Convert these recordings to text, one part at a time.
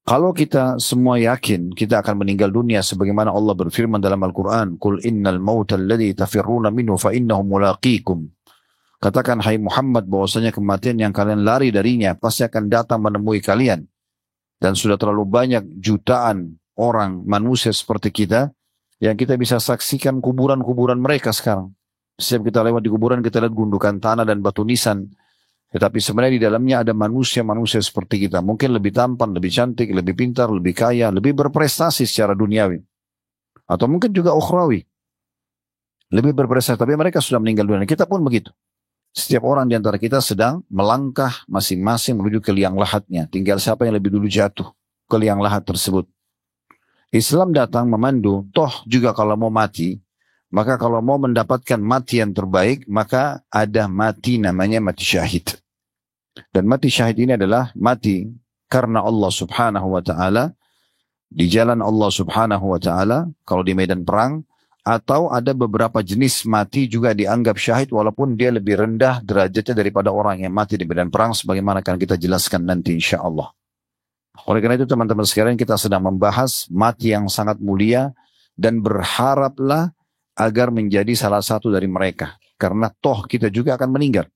Kalau kita semua yakin kita akan meninggal dunia sebagaimana Allah berfirman dalam Al-Quran, Qul innal mauta alladhi tafirruna minhu fa innahu mulaqikum. Katakan hai Muhammad bahwasanya kematian yang kalian lari darinya pasti akan datang menemui kalian. Dan sudah terlalu banyak jutaan orang manusia seperti kita yang kita bisa saksikan kuburan-kuburan mereka sekarang. Setiap kita lewat di kuburan kita lihat gundukan tanah dan batu nisan. Tetapi sebenarnya di dalamnya ada manusia-manusia seperti kita. Mungkin lebih tampan, lebih cantik, lebih pintar, lebih kaya, lebih berprestasi secara duniawi. Atau mungkin juga ukhrawi. Lebih berprestasi, tapi mereka sudah meninggal dunia. Kita pun begitu. Setiap orang di antara kita sedang melangkah masing-masing menuju ke liang lahatnya. Tinggal siapa yang lebih dulu jatuh ke liang lahat tersebut. Islam datang memandu, toh juga kalau mau mati, maka kalau mau mendapatkan mati yang terbaik, maka ada mati namanya mati syahid. Dan mati syahid ini adalah mati karena Allah subhanahu wa ta'ala, di jalan Allah subhanahu wa ta'ala, kalau di medan perang, atau ada beberapa jenis mati juga dianggap syahid walaupun dia lebih rendah derajatnya daripada orang yang mati di medan perang sebagaimana akan kita jelaskan nanti insya Allah. Oleh karena itu teman-teman sekalian kita sedang membahas mati yang sangat mulia dan berharaplah agar menjadi salah satu dari mereka. Karena toh kita juga akan meninggal.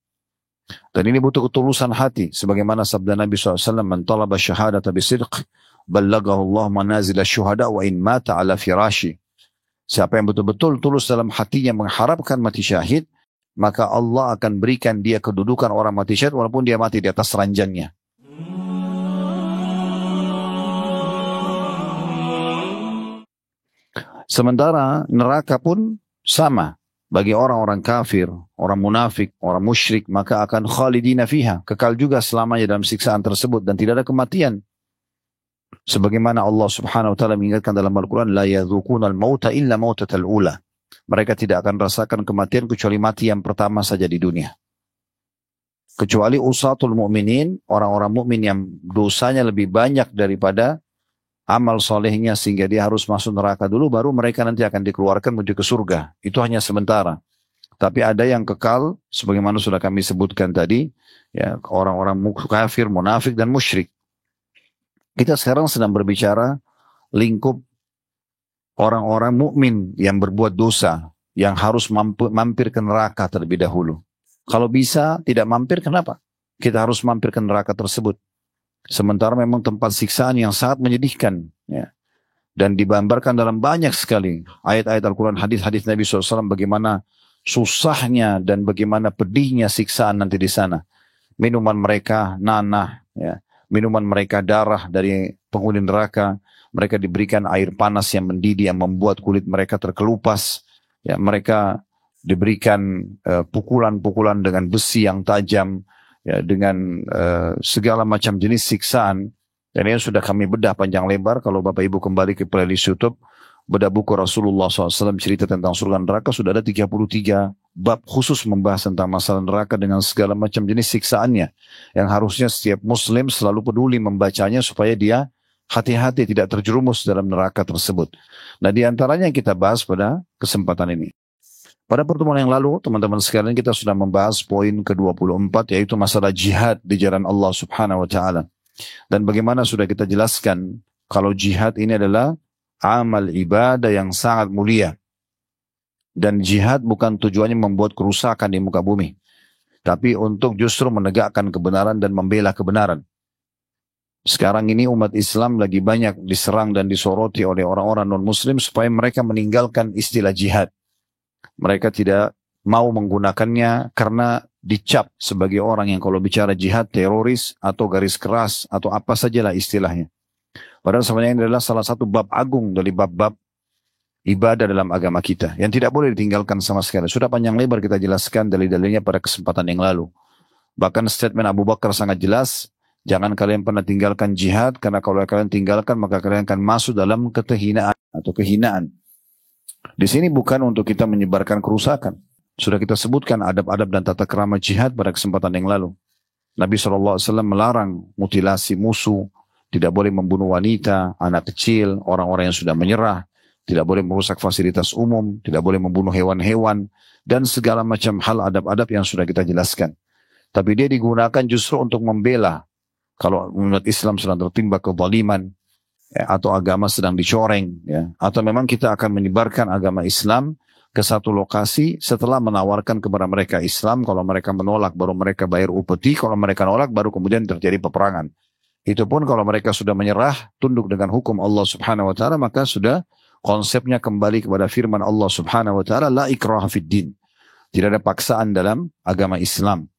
Dan ini butuh ketulusan hati. Sebagaimana sabda Nabi SAW, Man talaba syahadata bisidq, ballagahu Allah manazila syuhada wa in mata ala firashi. Siapa yang betul-betul tulus dalam hatinya mengharapkan mati syahid, maka Allah akan berikan dia kedudukan orang mati syahid walaupun dia mati di atas ranjangnya. Sementara neraka pun sama. Bagi orang-orang kafir, orang munafik, orang musyrik, maka akan khalidina fiha. Kekal juga selamanya dalam siksaan tersebut dan tidak ada kematian. Sebagaimana Allah subhanahu wa ta'ala mengingatkan dalam Al-Quran, La yadhukunal mauta illa mautatal ula. Mereka tidak akan rasakan kematian kecuali mati yang pertama saja di dunia. Kecuali usatul mu'minin, orang-orang mukmin yang dosanya lebih banyak daripada amal solehnya sehingga dia harus masuk neraka dulu, baru mereka nanti akan dikeluarkan menuju ke surga. Itu hanya sementara. Tapi ada yang kekal, sebagaimana sudah kami sebutkan tadi, ya orang-orang kafir, munafik dan musyrik. Kita sekarang sedang berbicara lingkup orang-orang mukmin yang berbuat dosa, yang harus mampir ke neraka terlebih dahulu. Kalau bisa tidak mampir, kenapa? Kita harus mampir ke neraka tersebut. Sementara memang tempat siksaan yang sangat menyedihkan. Ya. Dan digambarkan dalam banyak sekali ayat-ayat Al-Quran, hadis-hadis Nabi SAW bagaimana susahnya dan bagaimana pedihnya siksaan nanti di sana. Minuman mereka nanah, ya. Minuman mereka darah dari penghuni neraka. Mereka diberikan air panas yang mendidih yang membuat kulit mereka terkelupas. Ya, mereka diberikan pukulan-pukulan dengan besi yang tajam. Ya, dengan segala macam jenis siksaan. Dan ini sudah kami bedah panjang lebar. Kalau Bapak Ibu kembali ke playlist YouTube, bedah buku Rasulullah SAW cerita tentang surga neraka, sudah ada 33 bab khusus membahas tentang masalah neraka dengan segala macam jenis siksaannya. Yang harusnya setiap muslim selalu peduli membacanya supaya dia hati-hati tidak terjerumus dalam neraka tersebut. Nah, di antaranya yang kita bahas pada kesempatan ini. Pada pertemuan yang lalu, teman-teman sekalian, kita sudah membahas poin ke-24, yaitu masalah jihad di jalan Allah subhanahu wa ta'ala. Dan bagaimana sudah kita jelaskan, kalau jihad ini adalah amal ibadah yang sangat mulia. Dan jihad bukan tujuannya membuat kerusakan di muka bumi, tapi untuk justru menegakkan kebenaran dan membela kebenaran. Sekarang ini umat Islam lagi banyak diserang dan disoroti oleh orang-orang non-muslim supaya mereka meninggalkan istilah jihad. Mereka tidak mau menggunakannya karena dicap sebagai orang yang kalau bicara jihad teroris atau garis keras atau apa sajalah istilahnya. Padahal sebenarnya ini adalah salah satu bab agung dari bab-bab ibadah dalam agama kita yang tidak boleh ditinggalkan sama sekali. Sudah panjang lebar kita jelaskan dalil-dalilnya pada kesempatan yang lalu. Bahkan statement Abu Bakar sangat jelas, jangan kalian pernah tinggalkan jihad karena kalau kalian tinggalkan maka kalian akan masuk dalam kehinaan atau kehinaan. Di sini bukan untuk kita menyebarkan kerusakan. Sudah kita sebutkan adab-adab dan tata krama jihad pada kesempatan yang lalu. Nabi SAW melarang mutilasi musuh, tidak boleh membunuh wanita, anak kecil, orang-orang yang sudah menyerah, tidak boleh merusak fasilitas umum, tidak boleh membunuh hewan-hewan, dan segala macam hal adab-adab yang sudah kita jelaskan. Tapi dia digunakan justru untuk membela. Kalau umat Islam sedang tertimpa kezaliman, ya, atau agama sedang dicoreng, ya, atau memang kita akan menyebarkan agama Islam ke satu lokasi setelah menawarkan kepada mereka Islam. Kalau mereka menolak baru mereka bayar upeti, kalau mereka nolak baru kemudian terjadi peperangan. Itu pun kalau mereka sudah menyerah, tunduk dengan hukum Allah Subhanahu wa taala, maka sudah konsepnya kembali kepada firman Allah Subhanahu wa taala, la ikraha fid din. Tidak ada paksaan dalam agama Islam.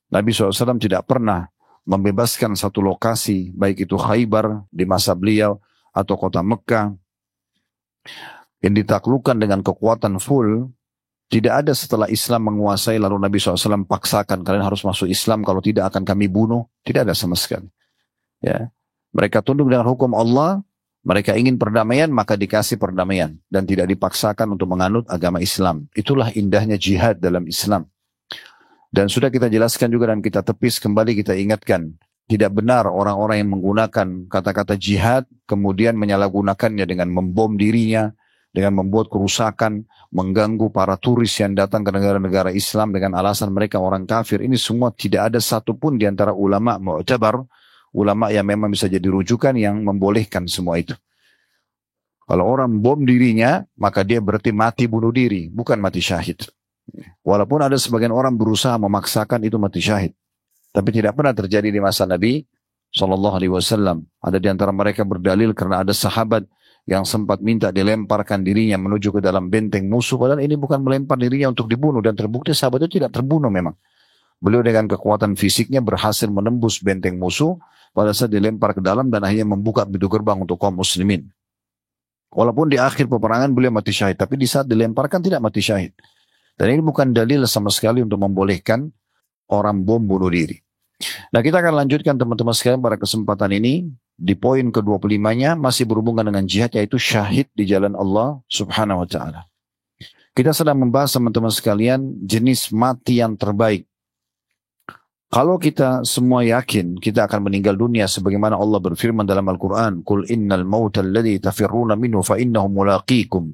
Nabi SAW tidak pernah membebaskan satu lokasi, baik itu Khaybar di masa beliau atau kota Mekah yang ditaklukkan dengan kekuatan full. Tidak ada setelah Islam menguasai lalu Nabi SAW paksakan kalian harus masuk Islam, kalau tidak akan kami bunuh. Tidak ada sama sekali. Ya, mereka tunduk dengan hukum Allah. Mereka ingin perdamaian, maka dikasih perdamaian. Dan tidak dipaksakan untuk menganut agama Islam. Itulah indahnya jihad dalam Islam. Dan sudah kita jelaskan juga dan kita tepis kembali, kita ingatkan. Tidak benar orang-orang yang menggunakan kata-kata jihad, kemudian menyalahgunakannya dengan membom dirinya, dengan membuat kerusakan, mengganggu para turis yang datang ke negara-negara Islam dengan alasan mereka orang kafir. Ini semua tidak ada satupun di antara ulama mu'tabar, ulama yang memang bisa jadi rujukan yang membolehkan semua itu. Kalau orang bom dirinya, maka dia berarti mati bunuh diri, bukan mati syahid. Walaupun ada sebagian orang berusaha memaksakan itu mati syahid. Tapi tidak pernah terjadi di masa Nabi SAW. Ada di antara mereka berdalil karena ada sahabat yang sempat minta dilemparkan dirinya menuju ke dalam benteng musuh. Padahal ini bukan melempar dirinya untuk dibunuh. Dan terbukti sahabat itu tidak terbunuh memang. Beliau dengan kekuatan fisiknya berhasil menembus benteng musuh pada saat dilempar ke dalam dan akhirnya membuka pintu gerbang untuk kaum muslimin. Walaupun di akhir peperangan beliau mati syahid, tapi di saat dilemparkan tidak mati syahid. Dan ini bukan dalil sama sekali untuk membolehkan orang bom bunuh diri. Nah, kita akan lanjutkan teman-teman sekalian pada kesempatan ini. Di poin ke-25-nya masih berhubungan dengan jihad, yaitu syahid di jalan Allah Subhanahu wa ta'ala. Kita sedang membahas teman-teman sekalian jenis mati yang terbaik. Kalau kita semua yakin kita akan meninggal dunia sebagaimana Allah berfirman dalam Al-Quran, Qul innal mauta alladhi tafirruna minhu fa innahu mulaqikum.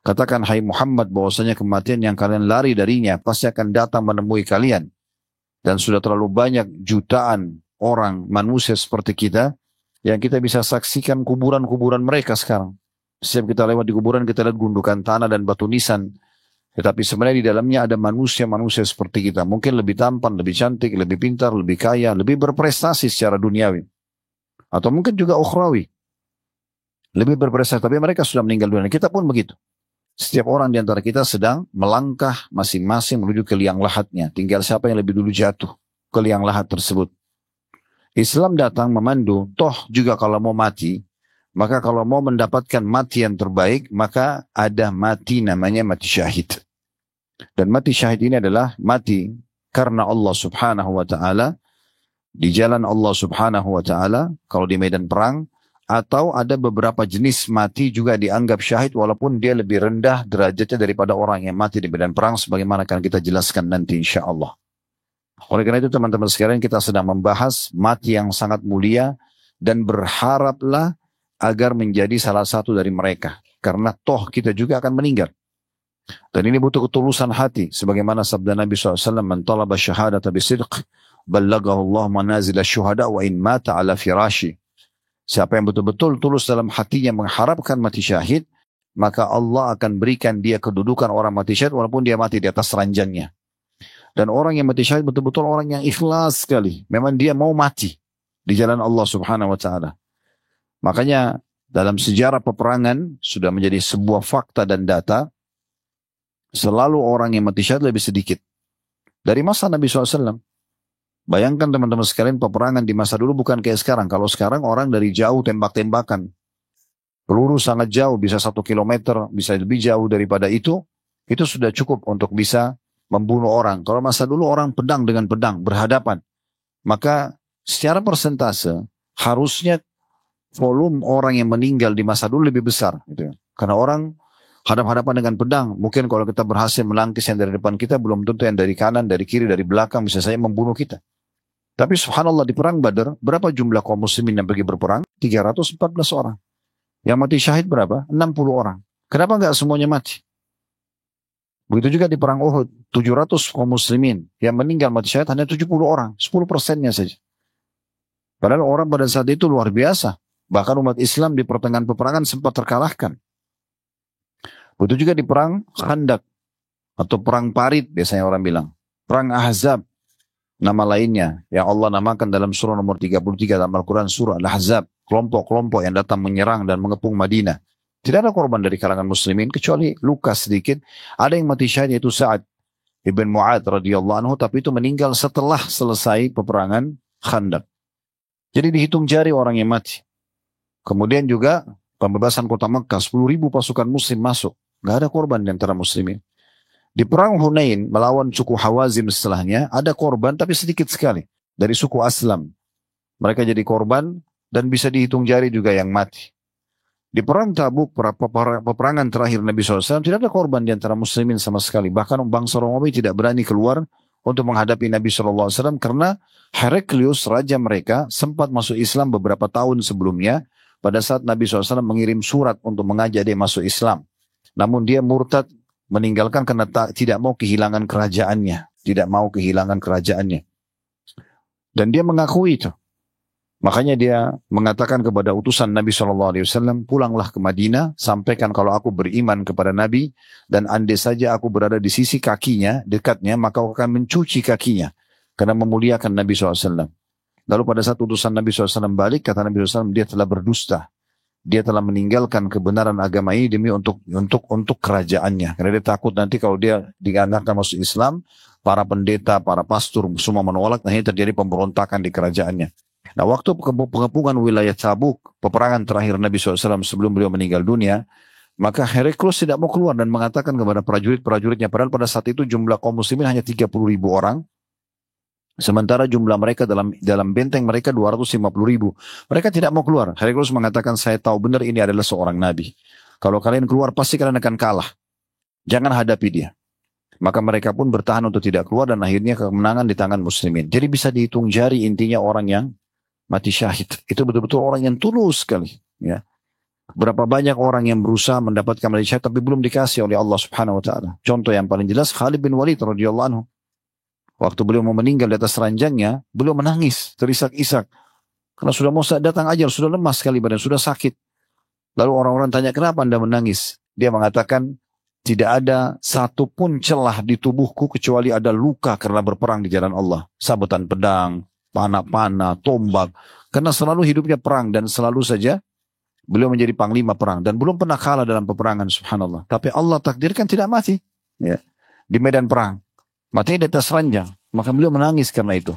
Katakan hai Muhammad bahwasanya kematian yang kalian lari darinya pasti akan datang menemui kalian. Dan sudah terlalu banyak jutaan orang manusia seperti kita yang kita bisa saksikan kuburan-kuburan mereka sekarang. Setiap kita lewat di kuburan kita lihat gundukan tanah dan batu nisan. Tetapi sebenarnya di dalamnya ada manusia-manusia seperti kita. Mungkin lebih tampan, lebih cantik, lebih pintar, lebih kaya, lebih berprestasi secara duniawi. Atau mungkin juga ukhrawi. Lebih berprestasi, tapi mereka sudah meninggal dunia. Kita pun begitu. Setiap orang di antara kita sedang melangkah masing-masing menuju ke liang lahatnya. Tinggal siapa yang lebih dulu jatuh ke liang lahat tersebut. Islam datang memandu, toh juga kalau mau mati, maka kalau mau mendapatkan mati yang terbaik, maka ada mati namanya mati syahid. Dan mati syahid ini adalah mati karena Allah Subhanahu wa ta'ala, di jalan Allah Subhanahu wa ta'ala, kalau di medan perang, atau ada beberapa jenis mati juga dianggap syahid walaupun dia lebih rendah derajatnya daripada orang yang mati di medan perang, sebagaimana akan kita jelaskan nanti insya Allah. Oleh karena itu teman-teman sekalian, kita sedang membahas mati yang sangat mulia dan berharaplah agar menjadi salah satu dari mereka. Karena toh kita juga akan meninggal. Dan ini butuh ketulusan hati. Sebagaimana sabda Nabi SAW, Man talaba syahadata bisidq, ballagahu Allah manazila syuhada wa in mata ala firashi. Siapa yang betul-betul tulus dalam hatinya mengharapkan mati syahid, maka Allah akan berikan dia kedudukan orang mati syahid walaupun dia mati di atas ranjangnya. Dan orang yang mati syahid betul-betul orang yang ikhlas sekali. Memang dia mau mati di jalan Allah Subhanahu wa ta'ala. Makanya dalam sejarah peperangan sudah menjadi sebuah fakta dan data, selalu orang yang mati syahid lebih sedikit. Dari masa Nabi SAW. Bayangkan teman-teman sekalian, peperangan di masa dulu bukan kayak sekarang. Kalau sekarang orang dari jauh tembak-tembakan. Peluru sangat jauh, bisa 1 kilometer, bisa lebih jauh daripada itu sudah cukup untuk bisa membunuh orang. Kalau masa dulu orang pedang dengan pedang, berhadapan. Maka secara persentase, harusnya volume orang yang meninggal di masa dulu lebih besar. Gitu. Karena orang hadap-hadapan dengan pedang. Mungkin kalau kita berhasil menangkis yang dari depan kita, belum tentu yang dari kanan, dari kiri, dari belakang bisa saja membunuh kita. Tapi subhanallah di perang Badar, berapa jumlah kaum muslimin yang pergi berperang? 314 orang. Yang mati syahid berapa? 60 orang. Kenapa enggak semuanya mati? Begitu juga di perang Uhud, 700 kaum muslimin yang meninggal mati syahid hanya 70 orang, 10%-nya saja. Padahal orang pada saat itu luar biasa. Bahkan umat Islam di pertengahan peperangan sempat terkalahkan. Begitu juga di perang Khandak atau perang Parit biasanya orang bilang. Perang Ahzab, nama lainnya yang Allah namakan dalam surah nomor 33 dalam Al-Quran, surah Al-Ahzab. Kelompok-kelompok yang datang menyerang dan mengepung Madinah. Tidak ada korban dari kalangan muslimin kecuali luka sedikit. Ada yang mati syahid yaitu Sa'ad ibn Mu'ad radhiyallahu anhu, tapi itu meninggal setelah selesai peperangan Khandak. Jadi dihitung jari orang yang mati. Kemudian juga pembebasan kota Mekah, 10.000 pasukan muslim masuk. Gak ada korban di antara muslimin. Di perang Hunain melawan suku Hawazim setelahnya ada korban tapi sedikit sekali dari suku Aslam. Mereka jadi korban dan bisa dihitung jari juga yang mati. Di perang Tabuk, peperangan terakhir Nabi SAW, tidak ada korban di antara muslimin sama sekali. Bahkan bangsa Romawi tidak berani keluar untuk menghadapi Nabi SAW karena Heraklius, raja mereka, sempat masuk Islam beberapa tahun sebelumnya pada saat Nabi SAW mengirim surat untuk mengajak dia masuk Islam. Namun dia murtad, meninggalkan karena tidak mau kehilangan kerajaannya. Tidak mau kehilangan kerajaannya. Dan dia mengakui itu. Makanya dia mengatakan kepada utusan Nabi SAW, pulanglah ke Madinah, sampaikan kalau aku beriman kepada Nabi, dan andai saja aku berada di sisi kakinya, dekatnya, maka aku akan mencuci kakinya, karena memuliakan Nabi SAW. Lalu pada saat utusan Nabi SAW balik, kata Nabi SAW, dia telah berdusta. Dia telah meninggalkan kebenaran agama ini demi untuk kerajaannya. Karena dia takut nanti kalau dia diantarkan masuk Islam, para pendeta, para pastor semua menolak, dan ini terjadi pemberontakan di kerajaannya. Nah, waktu pengepungan wilayah Tabuk, peperangan terakhir Nabi SAW sebelum beliau meninggal dunia, maka Heraklius tidak mau keluar dan mengatakan kepada prajurit-prajuritnya, padahal pada saat itu jumlah kaum muslimin hanya 30.000 orang, sementara jumlah mereka dalam benteng mereka 250.000. Mereka tidak mau keluar. Heraklius mengatakan, saya tahu benar ini adalah seorang nabi. Kalau kalian keluar pasti kalian akan kalah. Jangan hadapi dia. Maka mereka pun bertahan untuk tidak keluar dan akhirnya kemenangan di tangan muslimin. Jadi bisa dihitung jari intinya orang yang mati syahid. Itu betul-betul orang yang tulus sekali. Ya. Berapa banyak orang yang berusaha mendapatkan mati syahid tapi belum dikasih oleh Allah Subhanahu Wa Taala. Contoh yang paling jelas Khalid bin Walid radhiyallahu anhu. Waktu beliau mau meninggal di atas ranjangnya, beliau menangis, terisak-isak. Karena sudah mau datang ajal, sudah lemas sekali badan, sudah sakit. Lalu orang-orang tanya, kenapa Anda menangis? Dia mengatakan, tidak ada satupun celah di tubuhku kecuali ada luka karena berperang di jalan Allah. Sabetan pedang, panah-panah, tombak. Karena selalu hidupnya perang dan selalu saja beliau menjadi panglima perang. Dan belum pernah kalah dalam peperangan, subhanallah. Tapi Allah takdirkan tidak mati ya, di medan perang. Matinya di atas ranjang. Maka beliau menangis karena itu.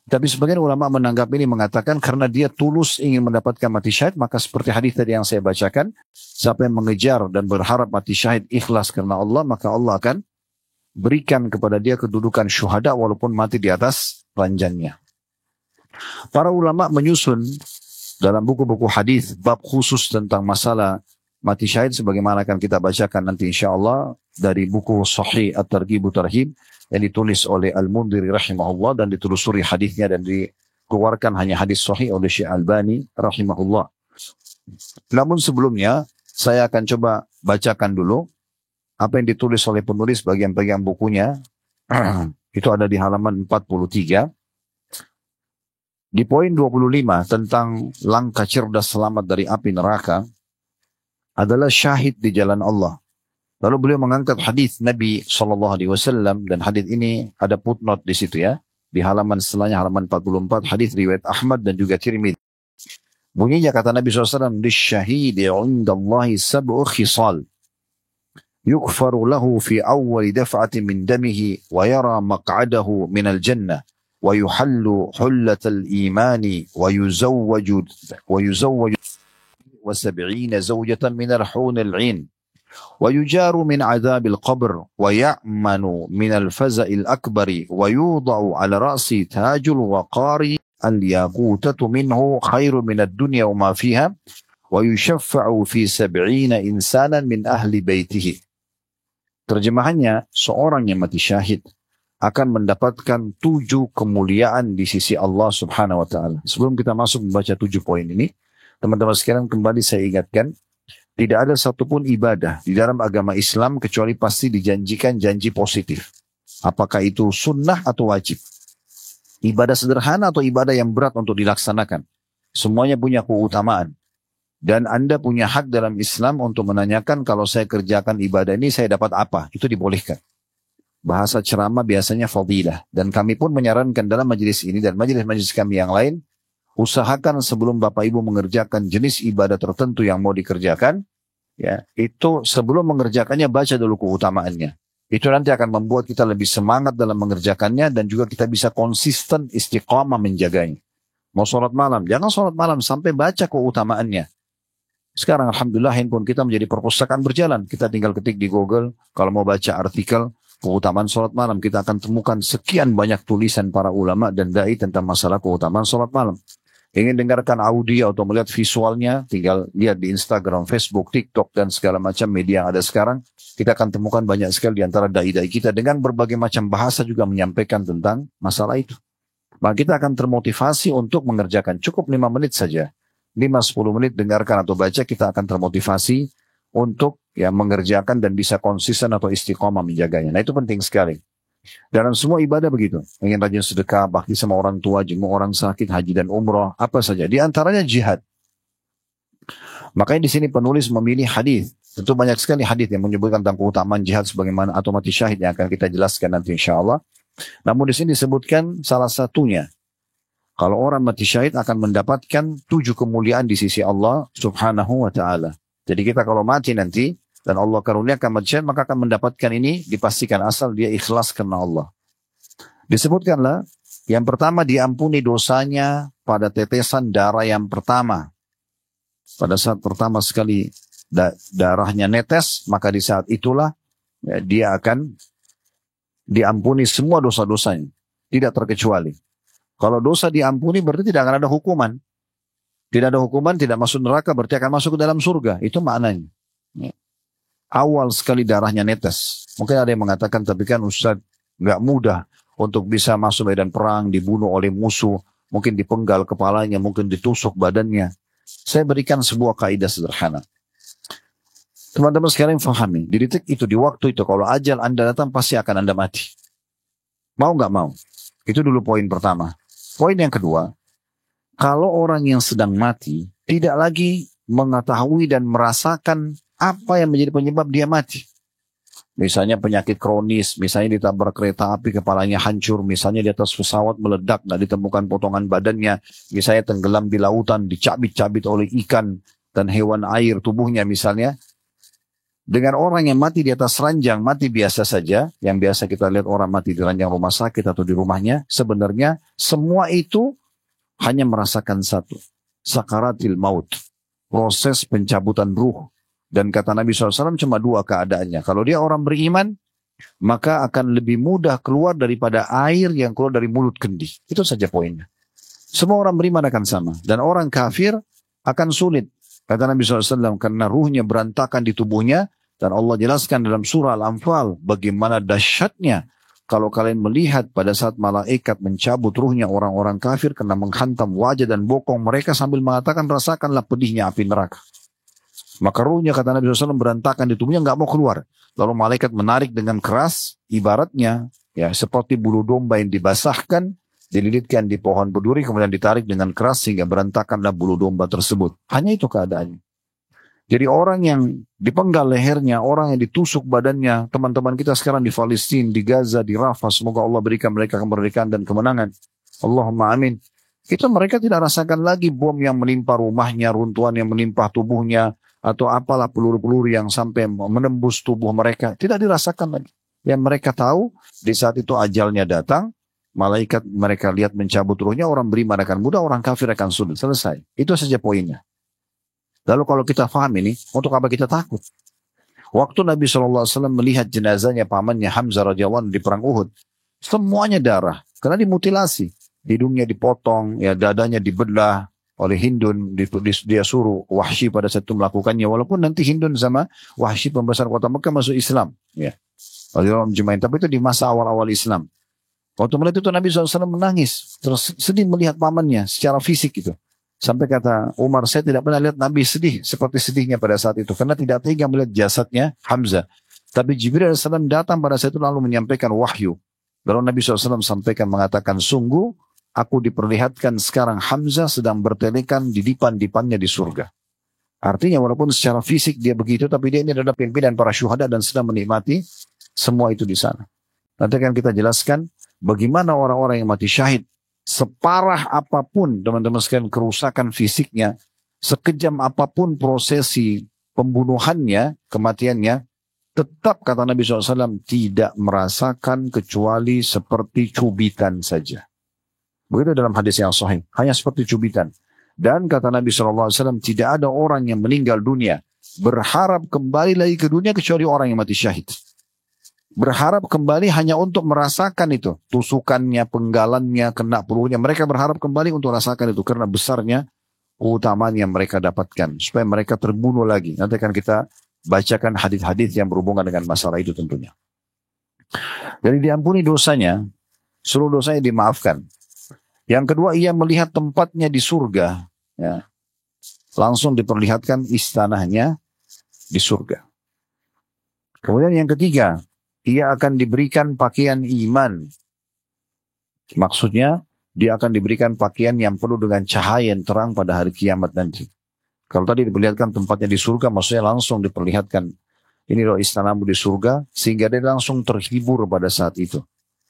Tapi sebagian ulama menanggap ini mengatakan karena dia tulus ingin mendapatkan mati syahid, maka seperti hadis tadi yang saya bacakan, siapa yang mengejar dan berharap mati syahid ikhlas karena Allah, maka Allah akan berikan kepada dia kedudukan syuhada walaupun mati di atas ranjangnya. Para ulama menyusun dalam buku-buku hadis bab khusus tentang masalah mati syahid sebagaimana akan kita bacakan nanti insyaallah dari buku Sahih At-Targhib Tarhib yang ditulis oleh Al-Mundhiri rahimahullah dan ditelusuri hadisnya dan dikeluarkan hanya hadis sahih oleh Syekh Albani rahimahullah. Namun sebelumnya saya akan coba bacakan dulu apa yang ditulis oleh penulis bagian-bagian bukunya. Itu ada di halaman 43. Di poin 25 tentang langkah cerdas selamat dari api neraka adalah syahid di jalan Allah. Lalu beliau mengangkat hadis Nabi SAW dan hadis ini ada footnote di situ ya. Di halaman setelahnya halaman 44 hadis riwayat Ahmad dan juga Tirmidzi. Bunyinya kata Nabi SAW, "Lisyahidi 'indallahi sab'u khisal. Yughfaru lahu fi awwal daf'atin min damihi wa yara maq'adahu min al-jannah wa yuhallu hullatal imani wa yuzawwaju wa 70 zawjatan min al-hun al-'in." ويجار من عذاب القبر ويأمن من الفزع الأكبر ويوضع على رأسه تاج الوقار الياقوتة منه خير من الدنيا وما فيها ويشفع في 70 إنسانا من أهل بيته. Terjemahannya, seorang yang mati syahid akan mendapatkan 7 kemuliaan di sisi Allah Subhanahu wa Ta'ala. Sebelum kita masuk membaca 7 poin ini, teman-teman sekalian kembali saya ingatkan, tidak ada satupun ibadah di dalam agama Islam kecuali pasti dijanjikan janji positif. Apakah itu sunnah atau wajib? Ibadah sederhana atau ibadah yang berat untuk dilaksanakan. Semuanya punya keutamaan. Dan Anda punya hak dalam Islam untuk menanyakan kalau saya kerjakan ibadah ini saya dapat apa. Itu dibolehkan. Bahasa ceramah biasanya fadilah. Dan kami pun menyarankan dalam majelis ini dan majelis-majelis kami yang lain, usahakan sebelum Bapak Ibu mengerjakan jenis ibadah tertentu yang mau dikerjakan, ya, itu sebelum mengerjakannya baca dulu keutamaannya. Itu nanti akan membuat kita lebih semangat dalam mengerjakannya dan juga kita bisa konsisten istiqamah menjaganya. Mau sholat malam, jangan sholat malam sampai baca keutamaannya. Sekarang alhamdulillah handphone kita menjadi perpustakaan berjalan. Kita tinggal ketik di Google, kalau mau baca artikel keutamaan sholat malam, kita akan temukan sekian banyak tulisan para ulama dan dai tentang masalah keutamaan sholat malam. Ingin dengarkan audio atau melihat visualnya, tinggal lihat di Instagram, Facebook, TikTok, dan segala macam media yang ada sekarang. Kita akan temukan banyak sekali di antara dai-dai kita dengan berbagai macam bahasa juga menyampaikan tentang masalah itu. Maka kita akan termotivasi untuk mengerjakan. Cukup 5 menit saja. 5-10 menit dengarkan atau baca, kita akan termotivasi untuk ya mengerjakan dan bisa konsisten atau istiqomah menjaganya. Nah itu penting sekali. Dalam semua ibadah begitu. Ingin rajin sedekah, bakti sama orang tua, jenguk orang sakit, haji dan umroh, apa saja. Di antaranya jihad. Makanya di sini penulis memilih hadis. Tentu banyak sekali hadis yang menyebutkan tentang keutamaan jihad sebagaimana atau mati syahid yang akan kita jelaskan nanti insya Allah. Namun di sini disebutkan salah satunya. Kalau orang mati syahid akan mendapatkan 7 kemuliaan di sisi Allah subhanahu wa ta'ala. Jadi kita kalau mati nanti, dan Allah karuniakan mati syahid, maka akan mendapatkan ini dipastikan asal dia ikhlas karena Allah. Disebutkanlah, yang pertama diampuni dosanya pada tetesan darah yang pertama. Pada saat pertama sekali darahnya netes, maka di saat itulah ya, dia akan diampuni semua dosa-dosanya. Tidak terkecuali. Kalau dosa diampuni berarti tidak akan ada hukuman. Tidak ada hukuman, tidak masuk neraka, berarti akan masuk ke dalam surga. Itu maknanya. Ya. Awal sekali darahnya netes. Mungkin ada yang mengatakan, tapi kan Ustaz nggak mudah untuk bisa masuk medan perang, dibunuh oleh musuh, mungkin dipenggal kepalanya, mungkin ditusuk badannya. Saya berikan sebuah kaidah sederhana. Teman-teman sekalian fahami, di detik itu, di waktu itu, kalau ajal Anda datang pasti akan Anda mati. Mau nggak mau? Itu dulu poin pertama. Poin yang kedua, kalau orang yang sedang mati tidak lagi mengetahui dan merasakan apa yang menjadi penyebab dia mati. Misalnya penyakit kronis, misalnya ditabrak kereta api kepalanya hancur, misalnya di atas pesawat meledak, nggak ditemukan potongan badannya, misalnya tenggelam di lautan, dicabit-cabit oleh ikan dan hewan air tubuhnya misalnya. Dengan orang yang mati di atas ranjang, mati biasa saja, yang biasa kita lihat orang mati di ranjang rumah sakit atau di rumahnya, sebenarnya semua itu hanya merasakan satu, sakaratil maut, proses pencabutan ruh. Dan kata Nabi SAW cuma 2 keadaannya. Kalau dia orang beriman, maka akan lebih mudah keluar daripada air yang keluar dari mulut kendi. Itu saja poinnya. Semua orang beriman akan sama. Dan orang kafir akan sulit. Kata Nabi SAW, karena ruhnya berantakan di tubuhnya, dan Allah jelaskan dalam surah Al-Anfal, bagaimana dahsyatnya kalau kalian melihat pada saat malaikat mencabut ruhnya orang-orang kafir, karena menghantam wajah dan bokong mereka sambil mengatakan, rasakanlah pedihnya api neraka. Maka ruhnya, kata Nabi SAW, berantakan di tubuhnya, nggak mau keluar. Lalu malaikat menarik dengan keras, ibaratnya ya seperti bulu domba yang dibasahkan, dililitkan di pohon berduri, kemudian ditarik dengan keras sehingga berantakanlah bulu domba tersebut. Hanya itu keadaannya. Jadi orang yang dipenggal lehernya, orang yang ditusuk badannya, teman-teman kita sekarang di Palestina, di Gaza, di Rafah, semoga Allah berikan mereka kemerdekaan dan kemenangan. Allahumma amin. Itu mereka tidak rasakan lagi bom yang menimpa rumahnya, runtuhan yang menimpa tubuhnya, atau apalah peluru-peluru yang sampai menembus tubuh mereka. Tidak dirasakan lagi. Yang mereka tahu, di saat itu ajalnya datang, malaikat mereka lihat mencabut ruhnya, orang beriman akan mudah, orang kafir akan sulit. Selesai. Itu saja poinnya. Lalu kalau kita paham ini, untuk apa kita takut? Waktu Nabi SAW melihat jenazahnya pamannya Hamzah radhiyallahu anhu di perang Uhud, semuanya darah, karena dimutilasi. Hidungnya dipotong, ya dadanya dibelah oleh Hindun, dia suruh Wahsy pada saat itu melakukannya, walaupun nanti Hindun sama Wahsy pembesar kota Mekah masuk Islam. Ya. Tapi itu di masa awal-awal Islam. Waktu melihat itu Nabi SAW menangis, terus sedih melihat pamannya secara fisik itu. Sampai kata Umar, saya tidak pernah lihat Nabi sedih seperti sedihnya pada saat itu. Karena tidak tega melihat jasadnya Hamzah. Tapi Jibril AS datang pada saat itu lalu menyampaikan wahyu. Lalu Nabi SAW sampaikan mengatakan, sungguh aku diperlihatkan sekarang Hamzah sedang bertelekan di dipan-dipannya di surga. Artinya walaupun secara fisik dia begitu, tapi dia ini adalah pimpinan para syuhada dan sedang menikmati semua itu di sana. Nanti akan kita jelaskan bagaimana orang-orang yang mati syahid, separah apapun teman-teman sekalian kerusakan fisiknya, sekejam apapun prosesi pembunuhannya, kematiannya, tetap kata Nabi SAW tidak merasakan kecuali seperti cubitan saja. Begitu dalam hadis yang sahih, hanya seperti cubitan. Dan kata Nabi SAW, tidak ada orang yang meninggal dunia berharap kembali lagi ke dunia kecuali orang yang mati syahid. Berharap kembali hanya untuk merasakan itu. Tusukannya, penggalannya, kena pelurunya. Mereka berharap kembali untuk merasakan itu. Karena besarnya keutamaan yang mereka dapatkan. Supaya mereka terbunuh lagi. Nanti akan kita bacakan hadis-hadis yang berhubungan dengan masalah itu tentunya. Jadi diampuni dosanya. Seluruh dosanya dimaafkan. Yang kedua, ia melihat tempatnya di surga. Ya. Langsung diperlihatkan istananya di surga. Kemudian yang ketiga, ia akan diberikan pakaian iman. Maksudnya, dia akan diberikan pakaian yang penuh dengan cahaya yang terang pada hari kiamat nanti. Kalau tadi diperlihatkan tempatnya di surga, maksudnya langsung diperlihatkan ini loh istanamu di surga, sehingga dia langsung terhibur pada saat itu.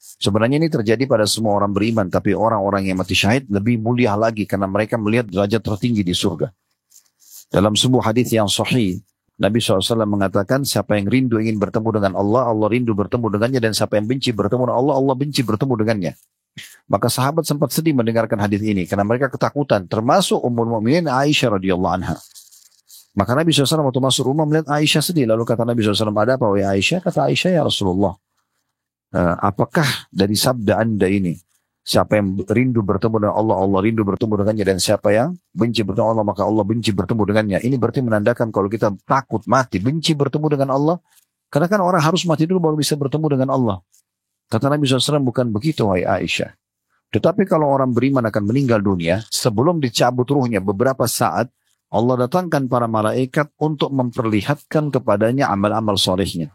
Sebenarnya ini terjadi pada semua orang beriman, tapi orang-orang yang mati syahid lebih mulia lagi karena mereka melihat derajat tertinggi di surga. Dalam sebuah hadis yang sahih, Nabi SAW mengatakan siapa yang rindu ingin bertemu dengan Allah, Allah rindu bertemu dengannya, dan siapa yang benci bertemu dengan Allah, Allah benci bertemu dengannya. Maka sahabat sempat sedih mendengarkan hadis ini karena mereka ketakutan, termasuk Ummul Mukminin Aisyah radhiyallahu anha. Maka Nabi SAW waktu masuk rumah melihat Aisyah sedih, lalu kata Nabi SAW, ada apa wahai Aisyah? Kata Aisyah, ya Rasulullah, apakah dari sabda anda ini, siapa yang rindu bertemu dengan Allah, Allah rindu bertemu dengannya, dan siapa yang benci bertemu Allah, maka Allah benci bertemu dengannya. Ini berarti menandakan kalau kita takut mati, benci bertemu dengan Allah, karena kan orang harus mati dulu baru bisa bertemu dengan Allah. Kata Nabi SAW, bukan begitu wahai Aisyah. Tetapi kalau orang beriman akan meninggal dunia, sebelum dicabut ruhnya beberapa saat, Allah datangkan para malaikat untuk memperlihatkan kepadanya amal-amal solehnya.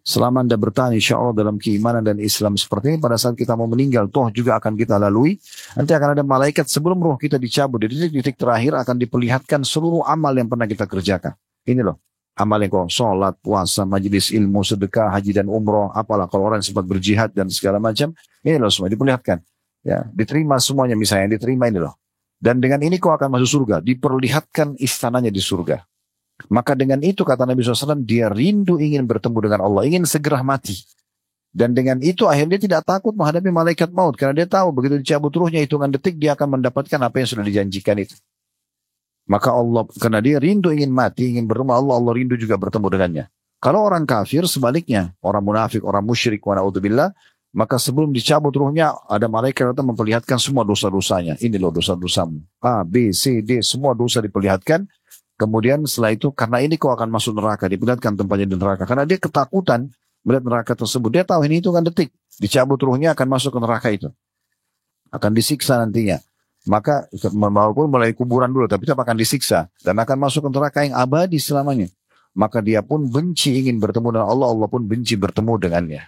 Selama anda bertahan insya Allah dalam keimanan dan Islam seperti ini, pada saat kita mau meninggal, toh juga akan kita lalui. Nanti akan ada malaikat sebelum roh kita dicabut, di titik-titik terakhir akan diperlihatkan seluruh amal yang pernah kita kerjakan. Ini loh, amal yang kau sholat, puasa, majelis ilmu, sedekah, haji dan umroh, apalah kalau orang sempat berjihad dan segala macam, ini loh semua diperlihatkan. Ya, diterima semuanya misalnya, diterima ini loh. Dan dengan ini kau akan masuk surga, diperlihatkan istananya di surga. Maka dengan itu kata Nabi SAW, dia rindu ingin bertemu dengan Allah, ingin segera mati. Dan dengan itu akhirnya dia tidak takut menghadapi malaikat maut. Karena dia tahu begitu dicabut ruhnya hitungan detik, dia akan mendapatkan apa yang sudah dijanjikan itu. Maka Allah, karena dia rindu ingin mati, ingin bertemu Allah, Allah rindu juga bertemu dengannya. Kalau orang kafir sebaliknya, orang munafik, orang musyrik, wa na'udzubillah, maka sebelum dicabut ruhnya, ada malaikat datang memperlihatkan semua dosa-dosanya. Ini loh dosa-dosamu. A, B, C, D, semua dosa diperlihatkan. Kemudian setelah itu, karena ini kau akan masuk neraka, diperlihatkan tempatnya di neraka. Karena dia ketakutan melihat neraka tersebut. Dia tahu ini hitungan detik. Dicabut ruhnya akan masuk ke neraka itu. Akan disiksa nantinya. Maka, walaupun mulai kuburan dulu, tapi tetap akan disiksa. Dan akan masuk ke neraka yang abadi selamanya. Maka dia pun benci ingin bertemu dengan Allah, Allah pun benci bertemu dengannya.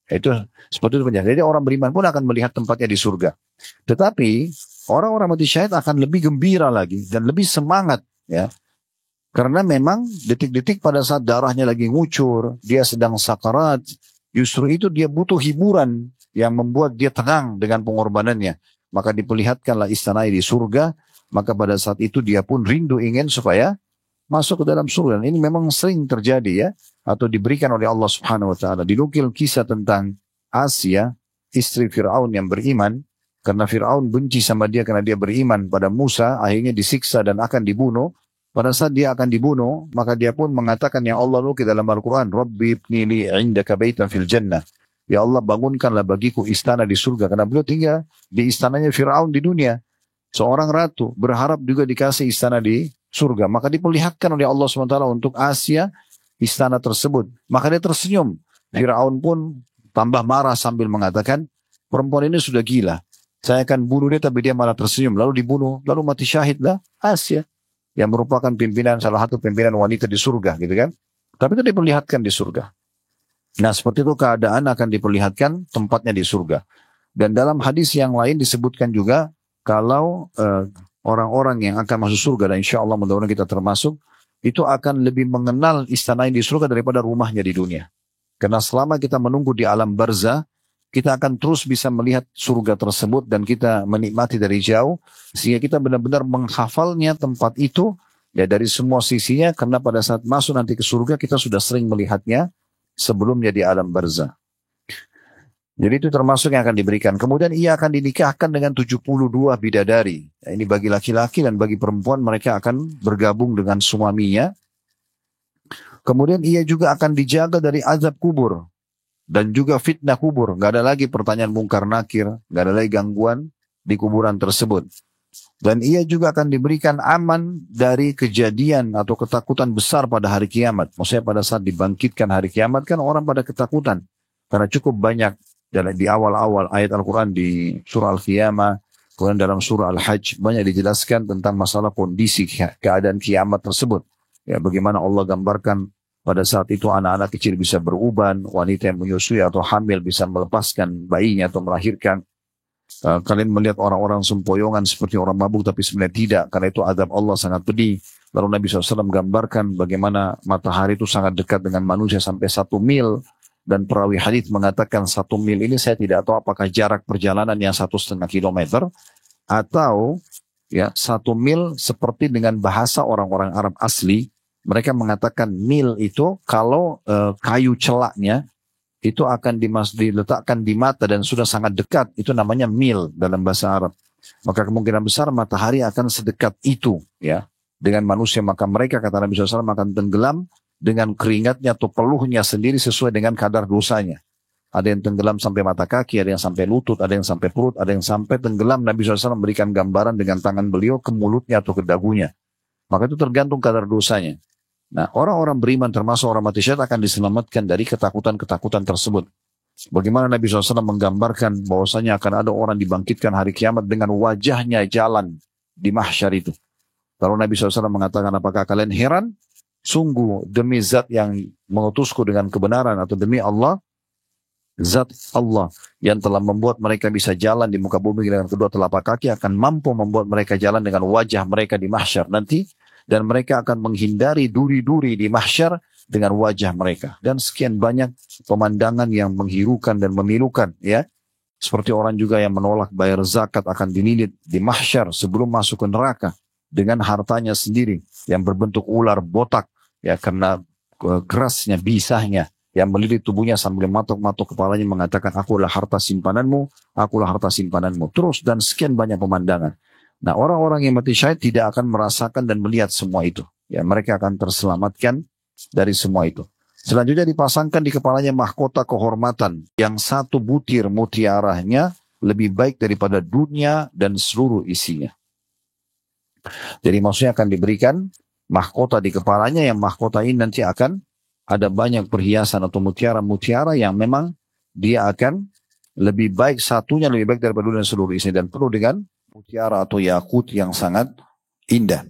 Itu seperti itu penjelasan. Jadi orang beriman pun akan melihat tempatnya di surga. Tetapi, orang-orang mati syahid akan lebih gembira lagi, dan lebih semangat. Ya. Karena memang detik-detik pada saat darahnya lagi ngucur, dia sedang sakarat, justru itu dia butuh hiburan yang membuat dia tenang dengan pengorbanannya. Maka diperlihatkanlah istana di surga, maka pada saat itu dia pun rindu ingin supaya masuk ke dalam surga. Ini memang sering terjadi ya, atau diberikan oleh Allah Subhanahu wa taala. Dinukil kisah tentang Asia, istri Firaun yang beriman, karena Firaun benci sama dia karena dia beriman pada Musa, akhirnya disiksa dan akan dibunuh. Pada saat dia akan dibunuh, maka dia pun mengatakan, ya Allah nukil dalam Al-Quran, Rabbi ibni li indaka baitan fil jannah. Ya Allah bangunkanlah bagiku istana di surga. Karena beliau tinggal di istananya Fir'aun di dunia. Seorang ratu berharap juga dikasih istana di surga. Maka diperlihatkan oleh Allah SWT untuk Asia istana tersebut. Maka dia tersenyum. Fir'aun pun tambah marah sambil mengatakan, perempuan ini sudah gila. Saya akan bunuh dia tapi dia malah tersenyum. Lalu dibunuh, lalu mati syahidlah Asia. Yang merupakan pimpinan, salah satu pimpinan wanita di surga gitu kan. Tapi itu diperlihatkan di surga. Nah seperti itu keadaan akan diperlihatkan tempatnya di surga. Dan dalam hadis yang lain disebutkan juga kalau orang-orang yang akan masuk surga, dan insya Allah mudah-mudahan kita termasuk, itu akan lebih mengenal istana di surga daripada rumahnya di dunia. Karena selama kita menunggu di alam barzah, kita akan terus bisa melihat surga tersebut dan kita menikmati dari jauh, sehingga kita benar-benar menghafalnya tempat itu ya dari semua sisinya, karena pada saat masuk nanti ke surga kita sudah sering melihatnya sebelumnya di alam barzah. Jadi itu termasuk yang akan diberikan. Kemudian ia akan dinikahkan dengan 72 bidadari. Ini bagi laki-laki, dan bagi perempuan mereka akan bergabung dengan suaminya. Kemudian ia juga akan dijaga dari azab kubur dan juga fitnah kubur. Gak ada lagi pertanyaan mungkar nakir, gak ada lagi gangguan di kuburan tersebut. Dan ia juga akan diberikan aman dari kejadian atau ketakutan besar pada hari kiamat. Maksudnya pada saat dibangkitkan hari kiamat kan orang pada ketakutan. Karena cukup banyak di awal-awal ayat Al-Quran di surah Al-Qiyamah, kemudian dalam surah Al-Hajj banyak dijelaskan tentang masalah kondisi keadaan kiamat tersebut. Ya, bagaimana Allah gambarkan pada saat itu anak-anak kecil bisa beruban, wanita yang menyusui atau hamil bisa melepaskan bayinya atau melahirkan. Kalian melihat orang-orang sempoyongan seperti orang mabuk, tapi sebenarnya tidak, karena itu azab Allah sangat pedih. Lalu Nabi SAW gambarkan bagaimana matahari itu sangat dekat dengan manusia sampai 1 mil. Dan perawi hadits mengatakan 1 mil ini saya tidak tahu apakah jarak perjalanan yang 1,5 kilometer atau ya 1 mil seperti dengan bahasa orang-orang Arab asli. Mereka mengatakan mil itu kalau kayu celaknya itu akan diletakkan di mata dan sudah sangat dekat, itu namanya mil dalam bahasa Arab. Maka kemungkinan besar matahari akan sedekat itu ya dengan manusia, maka mereka kata Nabi SAW akan tenggelam dengan keringatnya atau peluhnya sendiri sesuai dengan kadar dosanya. Ada yang tenggelam sampai mata kaki, ada yang sampai lutut, ada yang sampai perut, ada yang sampai tenggelam. Nabi SAW memberikan gambaran dengan tangan beliau ke mulutnya atau ke dagunya. Maka itu tergantung kadar dosanya. Nah, orang-orang beriman termasuk orang mati syahid akan diselamatkan dari ketakutan-ketakutan tersebut. Bagaimana Nabi SAW menggambarkan bahwasanya akan ada orang dibangkitkan hari kiamat dengan wajahnya jalan di mahsyar itu. Lalu Nabi SAW mengatakan, apakah kalian heran? Sungguh demi zat yang mengutusku dengan kebenaran, atau demi Allah, zat Allah yang telah membuat mereka bisa jalan di muka bumi dengan kedua telapak kaki akan mampu membuat mereka jalan dengan wajah mereka di mahsyar nanti, dan mereka akan menghindari duri-duri di mahsyar dengan wajah mereka. Dan sekian banyak pemandangan yang menghirukan dan memilukan ya. Seperti orang juga yang menolak bayar zakat akan dililit di mahsyar sebelum masuk ke neraka dengan hartanya sendiri yang berbentuk ular botak ya, karena kerasnya bisahnya yang melilit tubuhnya sambil matok-matok kepalanya mengatakan, akulah harta simpananmu, akulah harta simpananmu. Terus dan sekian banyak pemandangan. Nah, orang-orang yang mati syahid tidak akan merasakan dan melihat semua itu. Ya, mereka akan terselamatkan dari semua itu. Selanjutnya dipasangkan di kepalanya mahkota kehormatan yang 1 butir mutiaranya lebih baik daripada dunia dan seluruh isinya. Jadi maksudnya akan diberikan mahkota di kepalanya, yang mahkota ini nanti akan ada banyak perhiasan atau mutiara-mutiara yang memang dia akan lebih baik, satunya lebih baik daripada dunia dan seluruh isinya, dan penuh dengan mutiara atau yakut yang sangat indah.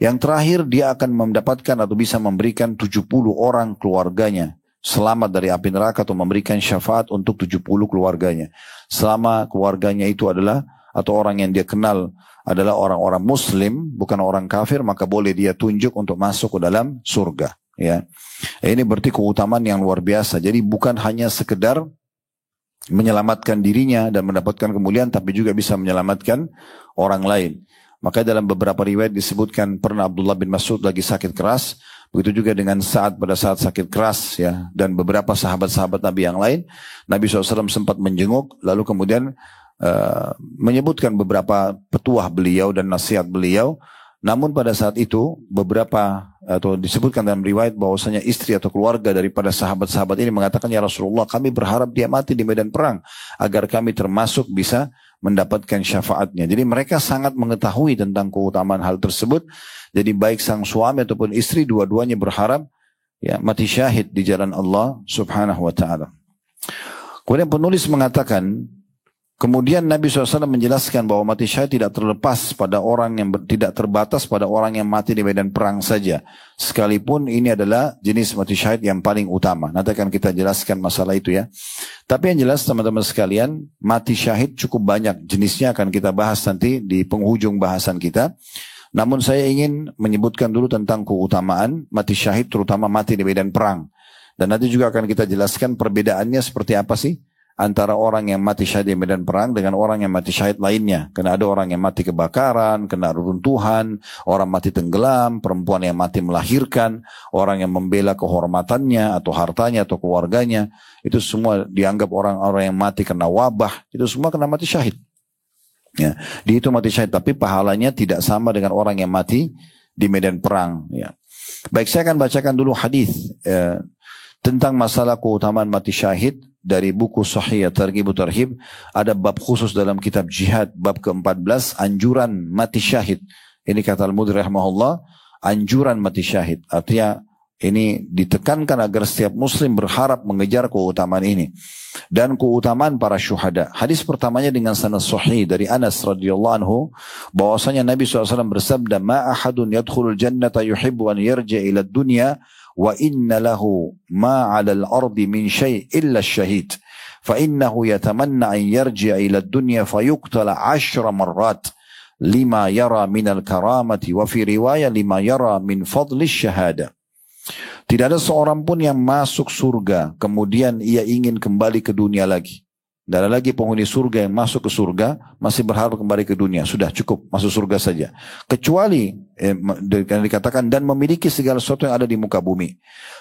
Yang terakhir, dia akan mendapatkan atau bisa memberikan 70 orang keluarganya selamat dari api neraka, atau memberikan syafaat untuk 70 keluarganya. Selama keluarganya itu adalah, atau orang yang dia kenal adalah orang-orang muslim, bukan orang kafir, maka boleh dia tunjuk untuk masuk ke dalam surga. Ya, ini berarti keutamaan yang luar biasa. Jadi bukan hanya sekedar menyelamatkan dirinya dan mendapatkan kemuliaan, tapi juga bisa menyelamatkan orang lain. Maka dalam beberapa riwayat disebutkan pernah Abdullah bin Mas'ud lagi sakit keras, begitu juga dengan Sa'ad pada saat sakit keras ya, dan beberapa sahabat-sahabat Nabi yang lain. Nabi SAW sempat menjenguk, lalu kemudian menyebutkan beberapa petuah beliau dan nasihat beliau. Namun pada saat itu beberapa, atau disebutkan dalam riwayat bahwasanya istri atau keluarga daripada sahabat-sahabat ini mengatakan, ya Rasulullah, kami berharap dia mati di medan perang agar kami termasuk bisa mendapatkan syafaatnya. Jadi mereka sangat mengetahui tentang keutamaan hal tersebut. Jadi baik sang suami ataupun istri, dua-duanya berharap ya mati syahid di jalan Allah Subhanahu wa taala. Kemudian penulis mengatakan Kemudian Nabi SAW menjelaskan bahwa mati syahid tidak terlepas pada orang yang tidak terbatas pada orang yang mati di medan perang saja. Sekalipun ini adalah jenis mati syahid yang paling utama. Nanti akan kita jelaskan masalah itu ya. Tapi yang jelas teman-teman sekalian, mati syahid cukup banyak jenisnya, akan kita bahas nanti di penghujung bahasan kita. Namun saya ingin menyebutkan dulu tentang keutamaan mati syahid, terutama mati di medan perang. Dan nanti juga akan kita jelaskan perbedaannya seperti apa sih antara orang yang mati syahid di medan perang dengan orang yang mati syahid lainnya. Karena ada orang yang mati kebakaran, kena runtuhan, orang mati tenggelam, perempuan yang mati melahirkan, orang yang membela kehormatannya atau hartanya atau keluarganya. Itu semua dianggap orang-orang yang mati kena wabah. Itu semua kena mati syahid. Ya, di itu mati syahid, tapi pahalanya tidak sama dengan orang yang mati di medan perang. Ya. Baik, saya akan bacakan dulu hadis tentang masalah keutamaan mati syahid dari buku Sahih Targhib Tarhib. Ada bab khusus dalam kitab jihad, bab ke-14, anjuran mati syahid. Ini kata Al-Mudri rahimahullah, anjuran mati syahid. Artinya ini ditekankan agar setiap muslim berharap mengejar keutamaan ini dan keutamaan para syuhada. Hadis pertamanya dengan sanad sahih dari Anas radhiyallahu anhu bahwasanya Nabi SAW bersabda, "Ma ahadun yadkhulul jannata yuhibbu an yarji ila dunya wa inna lahu ma 'ala al-ardi min syai' illa asy-syahid fa innahu yatamanna an yarji ila dunya fayuqtala 10 marrat lima yara min al-karamati wa fi riwayah lima yara min fadli syahada." Tidak ada seorang pun yang masuk surga kemudian ia ingin kembali ke dunia lagi. Tidak ada lagi penghuni surga yang masuk ke surga masih berharap kembali ke dunia. Sudah cukup masuk surga saja. Kecuali dikatakan dan memiliki segala sesuatu yang ada di muka bumi.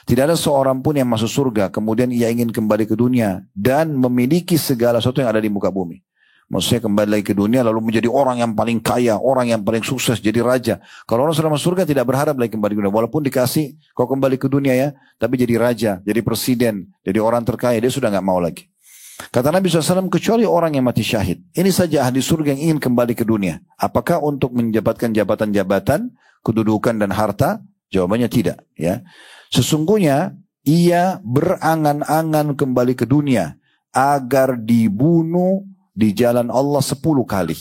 Tidak ada seorang pun yang masuk surga kemudian ia ingin kembali ke dunia dan memiliki segala sesuatu yang ada di muka bumi. Maksudnya kembali lagi ke dunia lalu menjadi orang yang paling kaya, orang yang paling sukses, jadi raja. Kalau orang sudah masuk surga tidak berharap lagi kembali ke dunia. Walaupun dikasih kau kembali ke dunia ya, tapi jadi raja, jadi presiden, jadi orang terkaya, dia sudah nggak mau lagi. Kata Nabi SAW, kecuali orang yang mati syahid. Ini saja ahli surga yang ingin kembali ke dunia. Apakah untuk mendapatkan jabatan-jabatan, kedudukan dan harta? Jawabannya tidak. Ya, sesungguhnya ia berangan-angan kembali ke dunia agar dibunuh di jalan Allah 10 kali.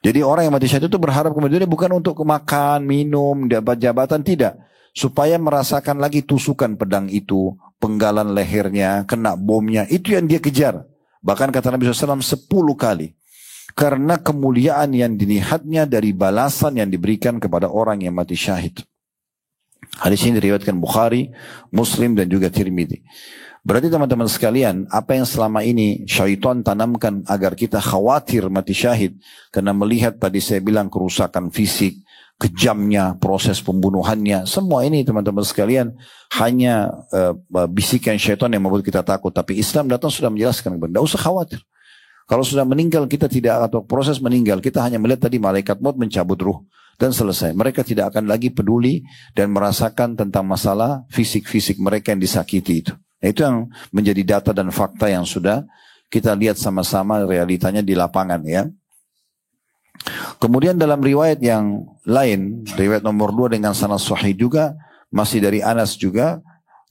Jadi orang yang mati syahid itu berharap kemudian bukan untuk makan, minum, dapat jabatan, tidak. Supaya merasakan lagi tusukan pedang itu, penggalan lehernya, kena bomnya, itu yang dia kejar. Bahkan kata Nabi SAW 10 kali. Karena kemuliaan yang dilihatnya dari balasan yang diberikan kepada orang yang mati syahid. Hadis ini diriwayatkan Bukhari, Muslim dan juga Tirmidzi. Berarti teman-teman sekalian, apa yang selama ini syaitan tanamkan agar kita khawatir mati syahid, karena melihat tadi saya bilang kerusakan fisik, kejamnya proses pembunuhannya, semua ini teman-teman sekalian hanya bisikan syaitan yang membuat kita takut. Tapi Islam datang sudah menjelaskan, tidak usah khawatir. Kalau sudah meninggal kita tidak, atau proses meninggal kita hanya melihat tadi malaikat maut mencabut ruh dan selesai. Mereka tidak akan lagi peduli dan merasakan tentang masalah fisik-fisik mereka yang disakiti itu. Itu yang menjadi data dan fakta yang sudah kita lihat sama-sama realitanya di lapangan ya. Kemudian dalam riwayat yang lain, riwayat nomor 2 dengan sanad sahih juga, masih dari Anas juga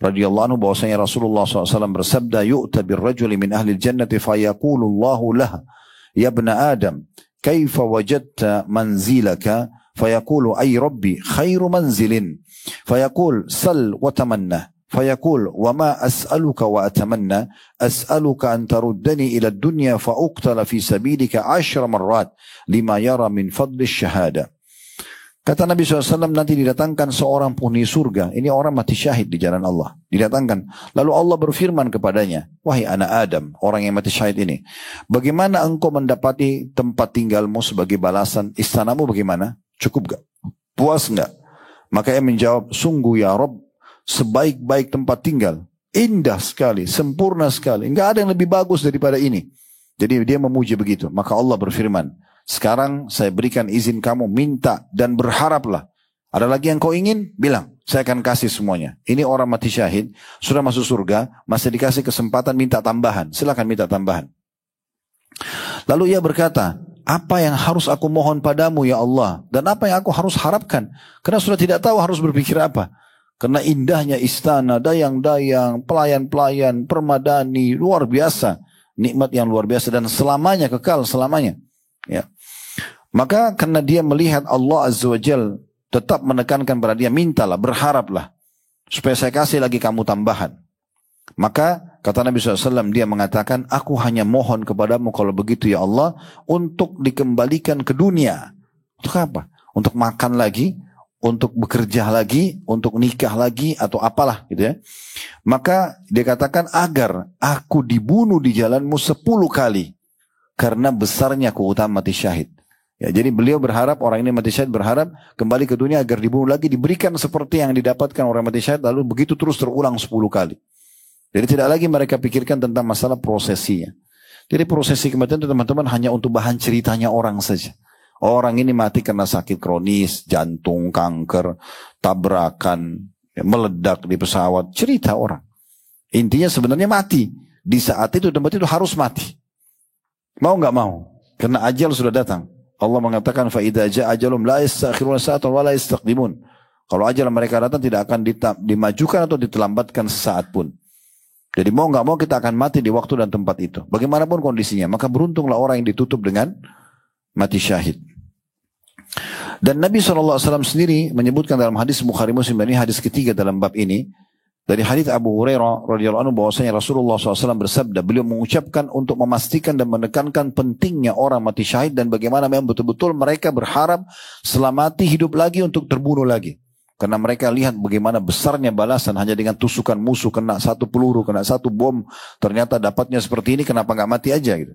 radhiyallahu anhu bahwasanya Rasulullah SAW bersabda, yu'ta birrajuli min ahli jannati fayaqulu Allahu lah ya ibna Adam kaifa wajadta manzilaka fayaqulu ay rabbi khairu manzilin fayaqul sal wa tamanna فيقول وما أسألك وأتمنى أسألك أن تردني إلى الدنيا فأقتل في سبيلك 10 مرات لما يرى من فضل الشهادة. Kata Nabi SAW, nanti didatangkan seorang penghuni surga. Ini orang mati syahid di jalan Allah. Didatangkan. Lalu Allah berfirman kepadanya, wahai anak Adam, orang yang mati syahid ini, bagaimana engkau mendapati tempat tinggalmu sebagai balasan? Istanamu bagaimana? Cukup gak? Puas gak? Maka ia menjawab, sungguh ya Rabb, sebaik-baik tempat tinggal, indah sekali, sempurna sekali, enggak ada yang lebih bagus daripada ini. Jadi dia memuji begitu. Maka Allah berfirman, sekarang saya berikan izin kamu minta dan berharaplah. Ada lagi yang kau ingin? Bilang, saya akan kasih semuanya. Ini orang mati syahid, sudah masuk surga, masih dikasih kesempatan minta tambahan. Silakan minta tambahan. Lalu ia berkata, apa yang harus aku mohon padamu ya Allah? Dan apa yang aku harus harapkan? Karena sudah tidak tahu harus berpikir apa. Karena indahnya istana, dayang-dayang, pelayan-pelayan, permadani, luar biasa. nikmat yang luar biasa dan selamanya, kekal selamanya. Ya. Maka karena dia melihat Allah Azza wa Jal tetap menekankan pada dia, mintalah, berharaplah supaya saya kasih lagi kamu tambahan. Maka kata Nabi SAW, dia mengatakan, aku hanya mohon kepadamu kalau begitu ya Allah, untuk dikembalikan ke dunia. Untuk apa? Untuk makan lagi, untuk bekerja lagi, untuk nikah lagi, atau apalah gitu ya. Maka dia katakan, agar aku dibunuh di jalanmu 10 kali, karena besarnya keutamaan mati syahid. Ya, jadi beliau berharap, orang ini mati syahid berharap kembali ke dunia agar dibunuh lagi, diberikan seperti yang didapatkan orang mati syahid, lalu begitu terus terulang 10 kali. Jadi tidak lagi mereka pikirkan tentang masalah prosesinya. Jadi prosesi kematian itu teman-teman hanya untuk bahan ceritanya orang saja. Orang ini mati karena sakit kronis, jantung, kanker, tabrakan, meledak di pesawat. Cerita orang. Intinya sebenarnya mati. Di saat itu tempat itu harus mati. Mau nggak mau. Karena ajal sudah datang. Allah mengatakan, فَإِذَا جَاءَ أَجَلُهُمْ لَا يَسْتَأْخِرُونَ سَاعَةً وَلَا يَسْتَقْدِمُونَ. Kalau ajal mereka datang tidak akan dimajukan atau diterlambatkan sesaat pun. Jadi mau nggak mau kita akan mati di waktu dan tempat itu. Bagaimanapun kondisinya. Maka beruntunglah orang yang ditutup dengan mati syahid. Dan Nabi SAW sendiri menyebutkan dalam hadis Bukhari Muslim, ini hadis ketiga dalam bab ini. Dari hadis Abu Hurairah radhiyallahu anhu bahwasanya Rasulullah SAW bersabda, beliau mengucapkan untuk memastikan dan menekankan pentingnya orang mati syahid dan bagaimana memang betul-betul mereka berharap setelah mati hidup lagi untuk terbunuh lagi. Karena mereka lihat bagaimana besarnya balasan hanya dengan tusukan musuh, kena satu peluru, kena satu bom, ternyata dapatnya seperti ini, kenapa nggak mati aja gitu.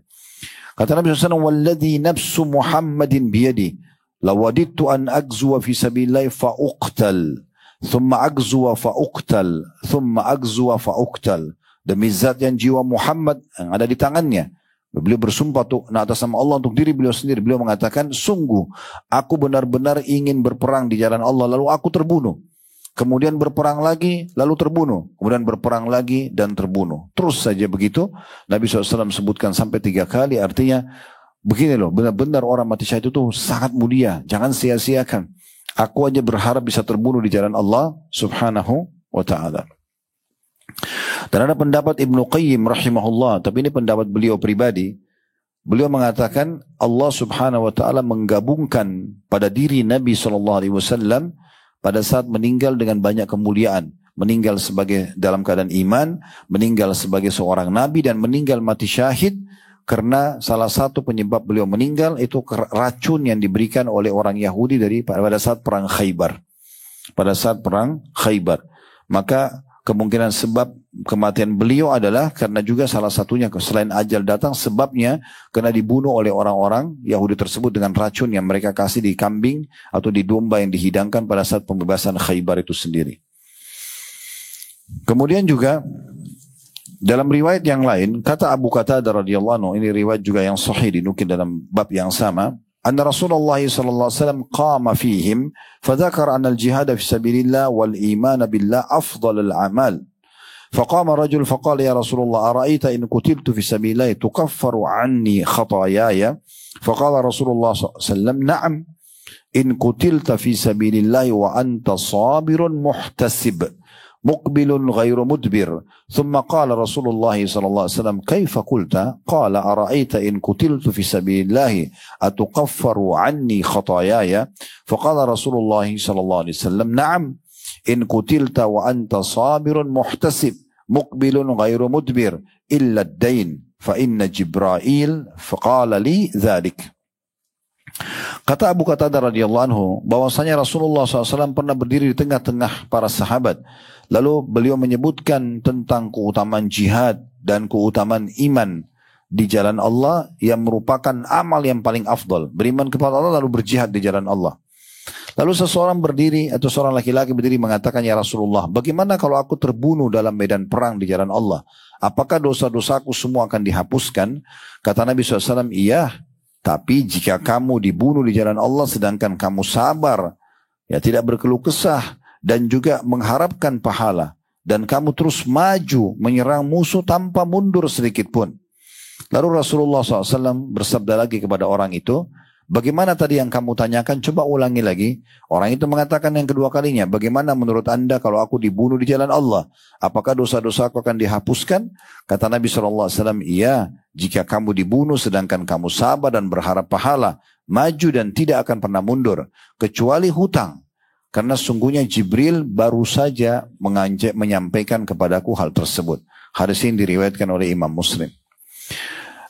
Kata Nabi SAW, "Walladhi nafsu Muhammadin biyadi, lawadittu an agzuwa fi sabilillah fa'uqtal, thumma agzuwa fa'uqtal, thumma agzuwa fa'uqtal." Demi zat yang jiwa Muhammad yang ada di tangannya. Beliau bersumpah atas nama Allah untuk diri beliau sendiri. Beliau mengatakan, sungguh aku benar-benar ingin berperang di jalan Allah, lalu aku terbunuh. Kemudian berperang lagi, lalu terbunuh. Kemudian berperang lagi dan terbunuh. Terus saja begitu. Nabi SAW sebutkan sampai 3 kali. Artinya, begini loh, benar-benar orang mati syahid itu sangat mulia. Jangan sia-siakan. Aku aja berharap bisa terbunuh di jalan Allah Subhanahu wa ta'ala. Dan ada pendapat Ibnu Qayyim rahimahullah, tapi ini pendapat beliau pribadi. Beliau mengatakan Allah Subhanahu wa taala menggabungkan pada diri Nabi SAW pada saat meninggal dengan banyak kemuliaan. Meninggal sebagai dalam keadaan iman, meninggal sebagai seorang nabi dan meninggal mati syahid karena salah satu penyebab beliau meninggal itu racun yang diberikan oleh orang Yahudi pada saat perang Khaybar. Pada saat perang Khaybar. Maka kemungkinan sebab kematian beliau adalah karena juga salah satunya selain ajal datang sebabnya karena dibunuh oleh orang-orang Yahudi tersebut dengan racun yang mereka kasih di kambing atau di domba yang dihidangkan pada saat pembebasan Khaybar itu sendiri. Kemudian juga dalam riwayat yang lain kata Abu Qatadah radhiyallahu anhu, ini riwayat juga yang sahih dinukil dalam bab yang sama. أن رسول الله صلى الله عليه وسلم قام فيهم فذكر أن الجهاد في سبيل الله والإيمان بالله أفضل الأعمال فقام رجل فقال يا رسول الله أرأيت إن قتلت في سبيل الله تكفر عني خطاياي فقال رسول الله صلى الله عليه وسلم نعم إن قتلت في سبيل الله وأنت صابر محتسب مقبل غير مدبر ثم قال رسول الله صلى الله عليه وسلم كيف قلت قال أرأيت إن قتلت في سبيل الله أتكفر عني خطاياي فقال رسول الله صلى الله عليه وسلم نعم إن قتلت وأنت صابر محتسب مقبل غير مدبر إلا الدين فإن جبرائيل فقال لي ذلك. Kata Abu Qatadah radhiyallahu anhu bahwasanya Rasulullah SAW pernah berdiri di tengah-tengah para sahabat. Lalu beliau menyebutkan tentang keutamaan jihad dan keutamaan iman di jalan Allah yang merupakan amal yang paling afdal. Beriman kepada Allah lalu berjihad di jalan Allah. Lalu seseorang berdiri atau seorang laki-laki berdiri mengatakan, ya Rasulullah, bagaimana kalau aku terbunuh dalam medan perang di jalan Allah? Apakah dosa-dosaku semua akan dihapuskan? Kata Nabi SAW, iya. Tapi jika kamu dibunuh di jalan Allah sedangkan kamu sabar, ya tidak berkeluh kesah dan juga mengharapkan pahala, dan kamu terus maju menyerang musuh tanpa mundur sedikit pun. Lalu Rasulullah SAW bersabda lagi kepada orang itu, Bagaimana tadi yang kamu tanyakan? Coba ulangi lagi. Orang itu mengatakan yang kedua kalinya, bagaimana menurut anda kalau aku dibunuh di jalan Allah? Apakah dosa-dosa aku akan dihapuskan? Kata Nabi SAW, iya, jika kamu dibunuh sedangkan kamu sabar dan berharap pahala, maju dan tidak akan pernah mundur, kecuali hutang. Karena sungguhnya Jibril baru saja menyampaikan kepadaku hal tersebut. Hadis ini diriwayatkan oleh Imam Muslim.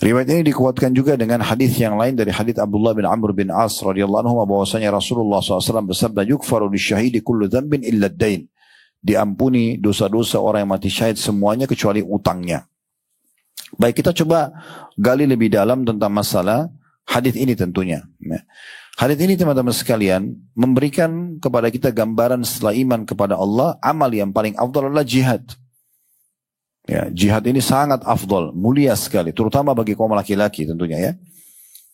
Riwayat ini dikuatkan juga dengan hadis yang lain dari hadis Abdullah bin Amr bin As radhiyallahu anhu bahwasanya Rasulullah SAW bersabda, "Yukfaru lisyahidi kullu dzambin illa ad-dain." Diampuni dosa-dosa orang yang mati syahid semuanya kecuali utangnya. Baik, kita coba gali lebih dalam tentang masalah hadis ini tentunya. Hadis ini teman-teman sekalian memberikan kepada kita gambaran setelah iman kepada Allah, amal yang paling afdal adalah jihad. Ya, jihad ini sangat afdal, mulia sekali, terutama bagi kaum laki-laki tentunya ya.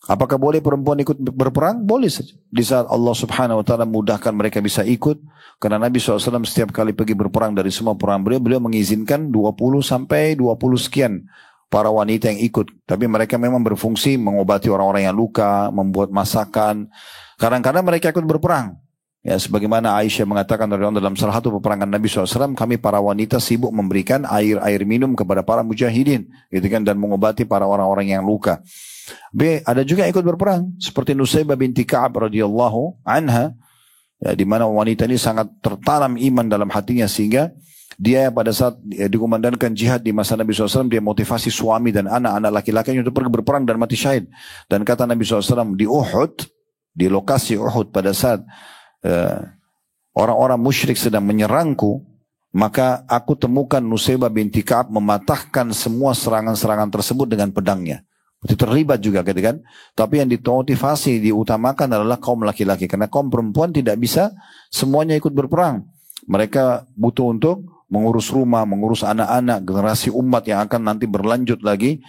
Apakah boleh perempuan ikut berperang? Boleh saja. Di saat Allah Subhanahu wa taala mudahkan mereka bisa ikut, karena Nabi SAW setiap kali pergi berperang dari semua perang beliau mengizinkan 20 sampai 20 sekian para wanita yang ikut. Tapi mereka memang berfungsi mengobati orang-orang yang luka, membuat masakan. Kadang-kadang mereka ikut berperang. Ya, sebagaimana Aisyah mengatakan dalam salah satu peperangan Nabi SAW, kami para wanita sibuk memberikan air minum kepada para mujahidin, gitu kan, dan mengobati para orang-orang yang luka. B, ada juga yang ikut berperang, seperti Nusaybah binti Ka'ab radhiyallahu anha, ya, di mana wanita ini sangat tertanam iman dalam hatinya sehingga dia pada saat dikumandangkan jihad di masa Nabi SAW, dia motivasi suami dan anak-anak laki-lakinya untuk pergi berperang dan mati syahid. Dan kata Nabi SAW di Uhud, di lokasi Uhud pada saat orang-orang musyrik sedang menyerangku, maka aku temukan Nusaybah binti Ka'ab mematahkan semua serangan-serangan tersebut dengan pedangnya. Itu terlibat juga gitu kan. Tapi yang dimotivasi, diutamakan adalah kaum laki-laki, karena kaum perempuan tidak bisa semuanya ikut berperang. Mereka butuh untuk mengurus rumah, mengurus anak-anak, generasi umat yang akan nanti berlanjut lagi,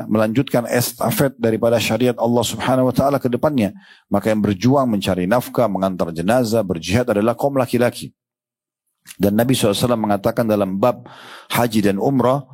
melanjutkan estafet daripada syariat Allah Subhanahu wa taala ke depannya. Maka yang berjuang mencari nafkah, mengantar jenazah, berjihad adalah kaum laki-laki. Dan Nabi SAW mengatakan dalam bab haji dan umrah,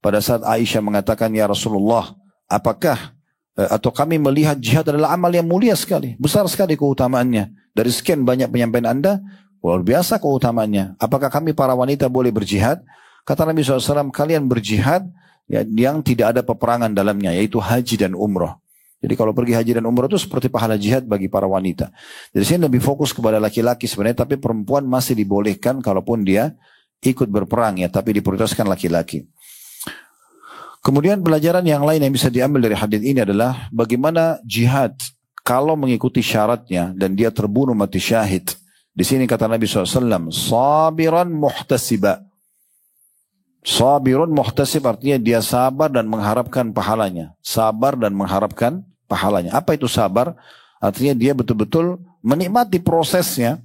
pada saat Aisyah mengatakan, ya Rasulullah, apakah atau kami melihat jihad adalah amal yang mulia sekali, besar sekali keutamaannya. Dari sekian banyak penyampaian Anda, luar biasa keutamaannya. Apakah kami para wanita boleh berjihad? Kata Nabi SAW, kalian berjihad ya, yang tidak ada peperangan dalamnya, yaitu haji dan umrah. Jadi kalau pergi haji dan umrah itu seperti pahala jihad bagi para wanita. Jadi sini lebih fokus kepada laki-laki sebenarnya, tapi perempuan masih dibolehkan kalaupun dia ikut berperang ya, tapi diprioritaskan laki-laki. Kemudian pelajaran yang lain yang bisa diambil dari hadis ini adalah bagaimana jihad kalau mengikuti syaratnya dan dia terbunuh mati syahid. Di sini kata Nabi SAW, sabiran muhtasiba. Sabirun muhtasib artinya dia sabar dan mengharapkan pahalanya. Sabar dan mengharapkan pahalanya. Apa itu sabar? Artinya dia betul-betul menikmati prosesnya.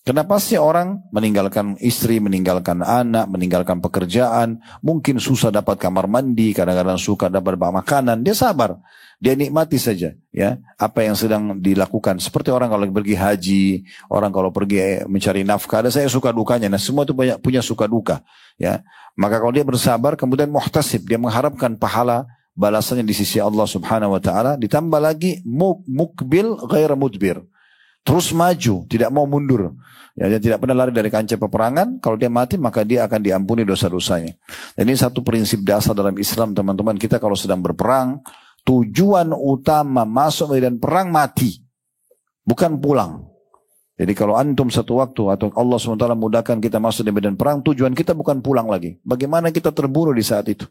Kenapa sih orang meninggalkan istri, meninggalkan anak, meninggalkan pekerjaan, mungkin susah dapat kamar mandi, kadang-kadang suka dapat makanan, dia sabar. Dia nikmati saja ya apa yang sedang dilakukan. Seperti orang kalau pergi haji, orang kalau pergi mencari nafkah, ada saya suka dukanya. Nah, semua itu banyak punya suka duka ya. Maka kalau dia bersabar kemudian muhtasib, dia mengharapkan pahala balasannya di sisi Allah Subhanahu wa taala, ditambah lagi mukbil ghair mudbir. Terus maju, tidak mau mundur. Ya, dia tidak pernah lari dari kancah peperangan. Kalau dia mati maka dia akan diampuni dosa-dosanya. Dan ini satu prinsip dasar dalam Islam teman-teman. Kita kalau sedang berperang, tujuan utama masuk medan perang mati, bukan pulang. Jadi kalau antum satu waktu atau Allah SWT mudahkan kita masuk di medan perang, tujuan kita bukan pulang lagi. Bagaimana kita terbunuh di saat itu?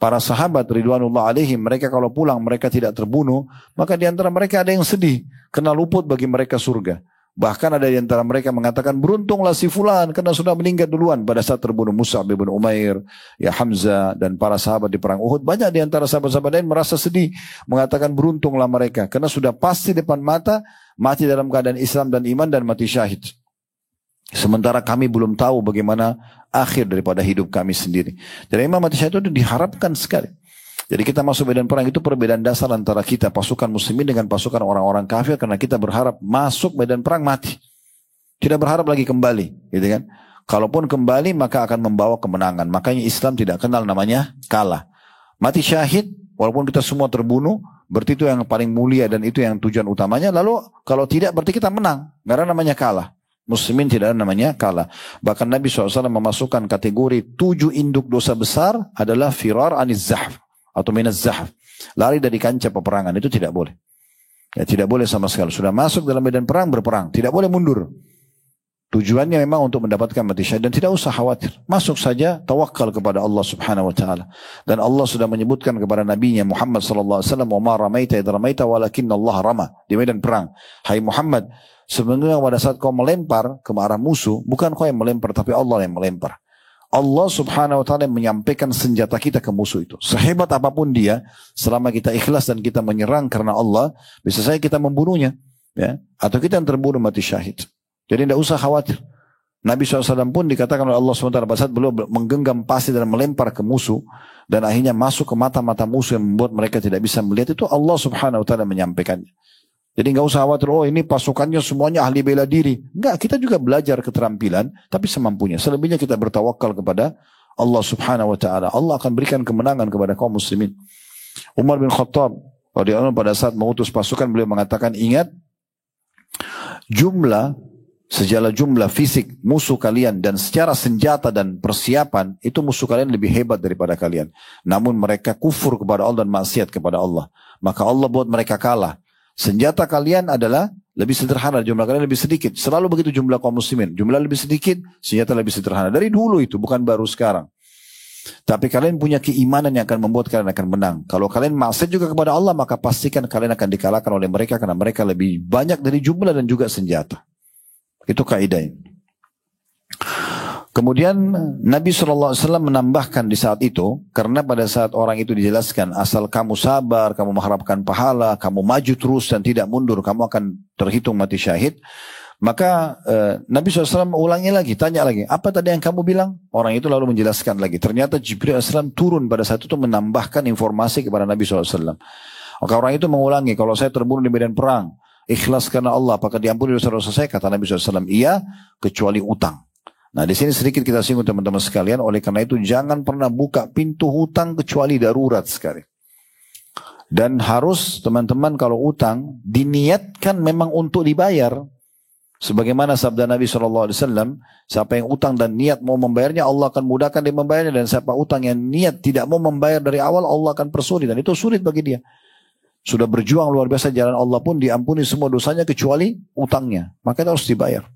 Para sahabat ridwanullah alaihim, mereka kalau pulang mereka tidak terbunuh, maka di antara mereka ada yang sedih, kena luput bagi mereka surga. Bahkan ada di antara mereka mengatakan, beruntunglah si fulan karena sudah meninggal duluan pada saat terbunuh Mus'ab bin Umair, ya Hamzah dan para sahabat di perang Uhud. Banyak di antara sahabat-sahabat lain merasa sedih, mengatakan beruntunglah mereka karena sudah pasti depan mata mati dalam keadaan Islam dan iman dan mati syahid. Sementara kami belum tahu bagaimana akhir daripada hidup kami sendiri. Jadi imam mati syahid itu diharapkan sekali. Jadi kita masuk medan perang itu perbedaan dasar antara kita pasukan muslimin dengan pasukan orang-orang kafir, karena kita berharap masuk medan perang mati. Tidak berharap lagi kembali, gitu kan? Kalaupun kembali maka akan membawa kemenangan. Makanya Islam tidak kenal namanya kalah. Mati syahid walaupun kita semua terbunuh, berarti itu yang paling mulia dan itu yang tujuan utamanya. Lalu kalau tidak berarti kita menang. Nggak ada namanya kalah. Muslimin tidak ada namanya kalah. Bahkan Nabi SAW memasukkan kategori 7 induk dosa besar adalah firar aniz zahf atau minaz zahf. Lari dari kancah peperangan itu tidak boleh. Ya, tidak boleh sama sekali. Sudah masuk dalam medan perang, berperang. Tidak boleh mundur. Tujuannya memang untuk mendapatkan mati syahid dan tidak usah khawatir. Masuk saja, tawakal kepada Allah Subhanahu wa taala. Dan Allah sudah menyebutkan kepada nabinya Muhammad sallallahu alaihi wasallam, "Wa ma ramaita idh ramaita walakinna Allah rama." Di medan perang. Hai Muhammad, sebenarnya pada saat kau melempar ke arah musuh, bukan kau yang melempar tapi Allah yang melempar. Allah Subhanahu wa taala menyampaikan senjata kita ke musuh itu. Sehebat apapun dia, selama kita ikhlas dan kita menyerang karena Allah, bisa saja kita membunuhnya, ya, atau kita yang terbunuh mati syahid. Jadi tidak usah khawatir. Nabi SAW pun dikatakan oleh Allah SWT pada saat beliau menggenggam pasir dan melempar ke musuh dan akhirnya masuk ke mata-mata musuh yang membuat mereka tidak bisa melihat, itu Allah Subhanahu wa taala menyampaikannya. Jadi nggak usah khawatir, oh ini pasukannya semuanya ahli bela diri. Enggak, kita juga belajar keterampilan tapi semampunya. Selebihnya kita bertawakal kepada Allah Subhanahu wa taala. Allah akan berikan kemenangan kepada kaum muslimin. Umar bin Khattab radhiyallahu anhu pada saat mengutus pasukan, beliau mengatakan, ingat secara jumlah fisik musuh kalian dan secara senjata dan persiapan itu musuh kalian lebih hebat daripada kalian. Namun mereka kufur kepada Allah dan maksiat kepada Allah. Maka Allah buat mereka kalah. Senjata kalian adalah lebih sederhana, jumlah kalian lebih sedikit. Selalu begitu jumlah kaum muslimin. Jumlah lebih sedikit, senjata lebih sederhana. Dari dulu itu, bukan baru sekarang. Tapi kalian punya keimanan yang akan membuat kalian akan menang. Kalau kalian maksiat juga kepada Allah, maka pastikan kalian akan dikalahkan oleh mereka karena mereka lebih banyak dari jumlah dan juga senjata. Itu kaidahnya. Kemudian Nabi SAW menambahkan di saat itu, karena pada saat orang itu dijelaskan, asal kamu sabar, kamu mengharapkan pahala, kamu maju terus dan tidak mundur, kamu akan terhitung mati syahid. Maka Nabi SAW ulangi lagi, tanya lagi, apa tadi yang kamu bilang? Orang itu lalu menjelaskan lagi. Ternyata Jibril AS turun pada saat itu menambahkan informasi kepada Nabi SAW. Maka orang itu mengulangi, kalau saya terbunuh di medan perang, ikhlas karena Allah, apakah diampuni dosa-dosa saya? Kata Nabi SAW, iya, kecuali utang. Nah, di sini sedikit kita singgung teman-teman sekalian. Oleh karena itu jangan pernah buka pintu hutang kecuali darurat sekali. Dan harus teman-teman kalau utang diniatkan memang untuk dibayar. Sebagaimana sabda Nabi SAW, siapa yang utang dan niat mau membayarnya, Allah akan mudahkan dia membayarnya. Dan siapa utang yang niat tidak mau membayar dari awal, Allah akan persulit. Dan itu sulit bagi dia. Sudah berjuang luar biasa jalan Allah pun diampuni semua dosanya kecuali utangnya. Maka itu harus dibayar.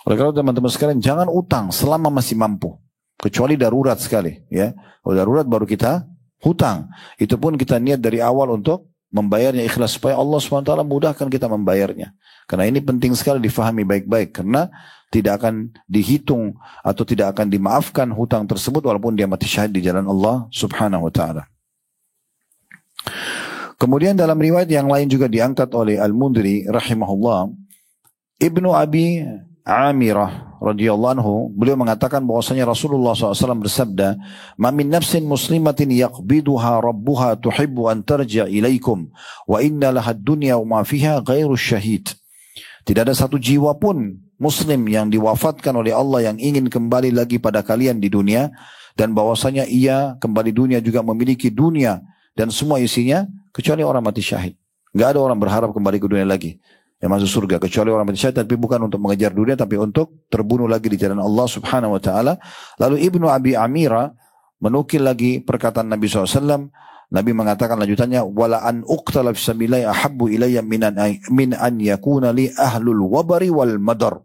Oleh karena teman-teman sekalian, jangan utang selama masih mampu. Kecuali darurat sekali. Ya. Kalau darurat baru kita hutang. Itu pun kita niat dari awal untuk membayarnya ikhlas. Supaya Allah SWT mudahkan kita membayarnya. Karena ini penting sekali difahami baik-baik. Karena tidak akan dihitung atau tidak akan dimaafkan hutang tersebut walaupun dia mati syahid di jalan Allah Subhanahu wa ta'ala. Kemudian dalam riwayat yang lain juga diangkat oleh Al-Mundhiri rahimahullah, Ibnu Abi Amirah radhiyallahu anhu, beliau mengatakan bahwasanya Rasulullah SAW bersabda, "Ma min nafsin muslimatin yaqbiduha rabbuha tuhibbu an tarja ilaikum wa inna laha ad-dunya wa ma fiha ghairu syahid." Tidak ada satu jiwa pun muslim yang diwafatkan oleh Allah yang ingin kembali lagi pada kalian di dunia, dan bahwasanya ia kembali dunia juga memiliki dunia dan semua isinya kecuali orang mati syahid. Enggak ada orang berharap kembali ke dunia lagi yang masuk surga kecuali orang mati syahid, tapi bukan untuk mengejar dunia tapi untuk terbunuh lagi di jalan Allah Subhanahu wa taala. Lalu Ibnu Abi Amira menukil lagi perkataan Nabi SAW. Nabi mengatakan lanjutannya, wala an uqtala fi sabilillah ahabbu ilayya min an yakuna li ahlul wabari wal madar.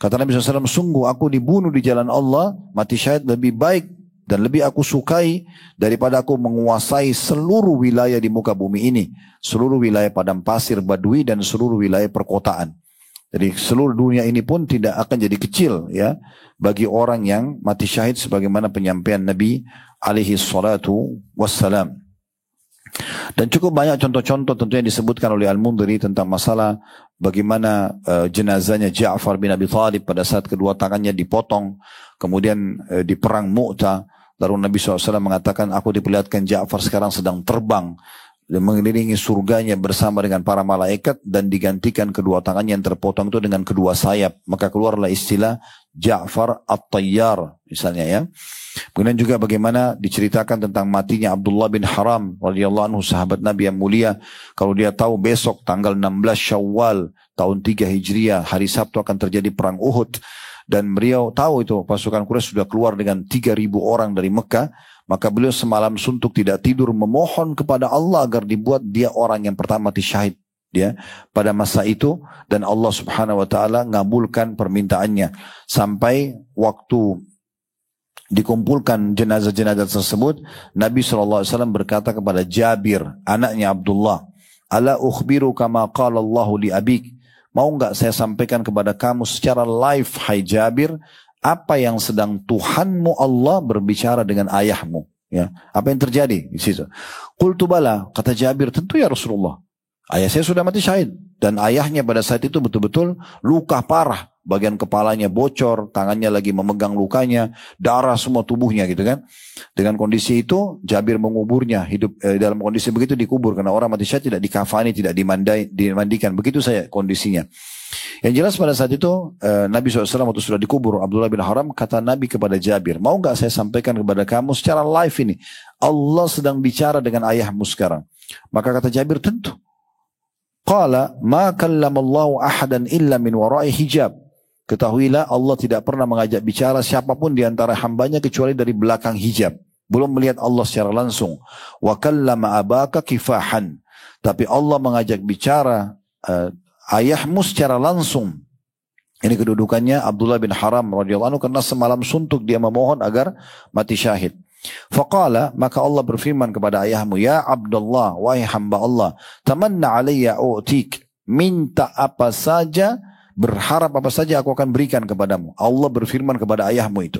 Kata Nabi SAW, sungguh aku dibunuh di jalan Allah mati syahid lebih baik dan lebih aku sukai daripada aku menguasai seluruh wilayah di muka bumi ini. Seluruh wilayah padang pasir badui dan seluruh wilayah perkotaan. Jadi seluruh dunia ini pun tidak akan jadi kecil ya bagi orang yang mati syahid sebagaimana penyampaian Nabi alaihi salatu wassalam. Dan cukup banyak contoh-contoh tentunya disebutkan oleh Al-Mundhiri tentang masalah bagaimana jenazahnya Ja'far bin Abi Thalib pada saat kedua tangannya dipotong, kemudian di perang Mu'tah. Lalu Nabi SAW mengatakan, aku diperlihatkan Ja'far sekarang sedang terbang mengelilingi surganya bersama dengan para malaikat dan digantikan kedua tangannya yang terpotong itu dengan kedua sayap. Maka keluarlah istilah Ja'far At-Tayyar misalnya ya. Kemudian juga bagaimana diceritakan tentang matinya Abdullah bin Haram radhiyallahu anhu, sahabat Nabi yang mulia. Kalau dia tahu besok tanggal 16 Syawal tahun 3 Hijriah hari Sabtu akan terjadi perang Uhud, dan beliau tahu itu pasukan Quraisy sudah keluar dengan 3.000 orang dari Mekah, maka beliau semalam suntuk tidak tidur memohon kepada Allah agar dibuat dia orang yang pertama mati syahid dia pada masa itu, dan Allah Subhanahu wa taala ngabulkan permintaannya sampai waktu dikumpulkan jenazah-jenazah tersebut. Nabi SAW berkata kepada Jabir anaknya Abdullah, ala ukhbiru kama qala Allahu li abik, mau enggak saya sampaikan kepada kamu secara live hai Jabir apa yang sedang Tuhanmu Allah berbicara dengan ayahmu, ya. Apa yang terjadi di situ? Qultu bala, kata Jabir, tentu ya Rasulullah. Ayah saya sudah mati syahid, dan ayahnya pada saat itu betul-betul luka parah, bagian kepalanya bocor, tangannya lagi memegang lukanya, darah semua tubuhnya gitu kan. Dengan kondisi itu Jabir menguburnya, hidup dalam kondisi begitu dikubur, karena orang mati syahid tidak dikafani, tidak dimandikan. Begitu saya kondisinya. Yang jelas pada saat itu Nabi SAW waktu sudah dikubur Abdullah bin Haram, kata Nabi kepada Jabir, mau nggak saya sampaikan kepada kamu secara live ini, Allah sedang bicara dengan ayahmu sekarang. Maka kata Jabir, tentu. Qala ma kallamallahu ahadan illa min wara'i hijab. Ketahuilah Allah tidak pernah mengajak bicara siapapun di antara hambanya kecuali dari belakang hijab. Belum melihat Allah secara langsung. Wa kallama abaka kifahan. Tapi Allah mengajak bicara ayahmu secara langsung. Ini kedudukannya Abdullah bin Haram radhiyallahu anhu, karena semalam suntuk dia memohon agar mati syahid. Faqala, maka Allah berfirman kepada ayahmu, ya Abdullah, wahai hamba Allah, tamanna alayya u'tik, minta apa saja, berharap apa saja aku akan berikan kepadamu. Allah berfirman kepada ayahmu itu.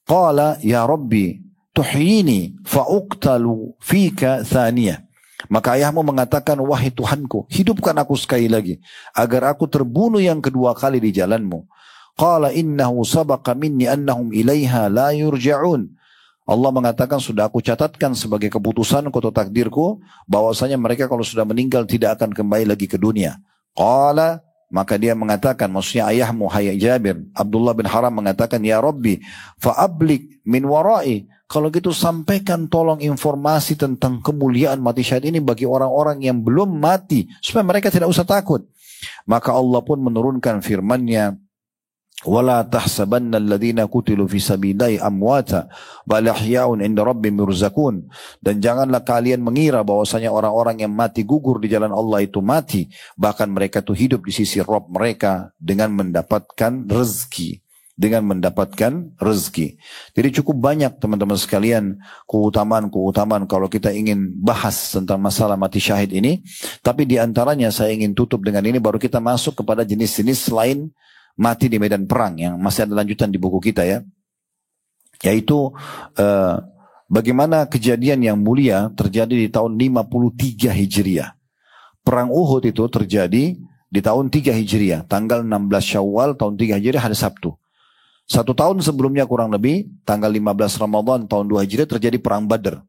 Qala ya Rabbi tuhyini fa'uqtalu fika thaniyah. Maka ayahmu mengatakan, wahai Tuhanku, hidupkan aku sekali lagi agar aku terbunuh yang kedua kali di jalanmu. Qala innahu sabaqa minni annahum ilaiha la yurja'un. Allah mengatakan, sudah aku catatkan sebagai keputusanku atau takdirku bahwasanya mereka kalau sudah meninggal tidak akan kembali lagi ke dunia. Qala, maka dia mengatakan, maksudnya ayahmu hai Jabir, Abdullah bin Haram mengatakan, ya Rabbi fa'ablik min warai. Kalau gitu sampaikan tolong informasi tentang kemuliaan mati syahid ini bagi orang-orang yang belum mati, supaya mereka tidak usah takut. Maka Allah pun menurunkan firman-Nya, wala tahsabanna alladhina qutilu fi sabilillahi amwata bal ahya'un 'inda rabbihim yurzaqun. Dan janganlah kalian mengira bahwasanya orang-orang yang mati gugur di jalan Allah itu mati, bahkan mereka itu hidup di sisi Rabb mereka dengan mendapatkan rezeki. Jadi cukup banyak teman-teman sekalian keutamaan kalau kita ingin bahas tentang masalah mati syahid ini. Tapi diantaranya saya ingin tutup dengan ini, baru kita masuk kepada jenis-jenis selain mati di medan perang yang masih ada lanjutan di buku kita ya. Yaitu bagaimana kejadian yang mulia terjadi di tahun 53 Hijriah. Perang Uhud itu terjadi di tahun 3 Hijriah, tanggal 16 Syawal tahun 3 Hijriah hari Sabtu. 1 tahun sebelumnya kurang lebih, tanggal 15 Ramadan tahun 2 Hijriah terjadi perang Badr.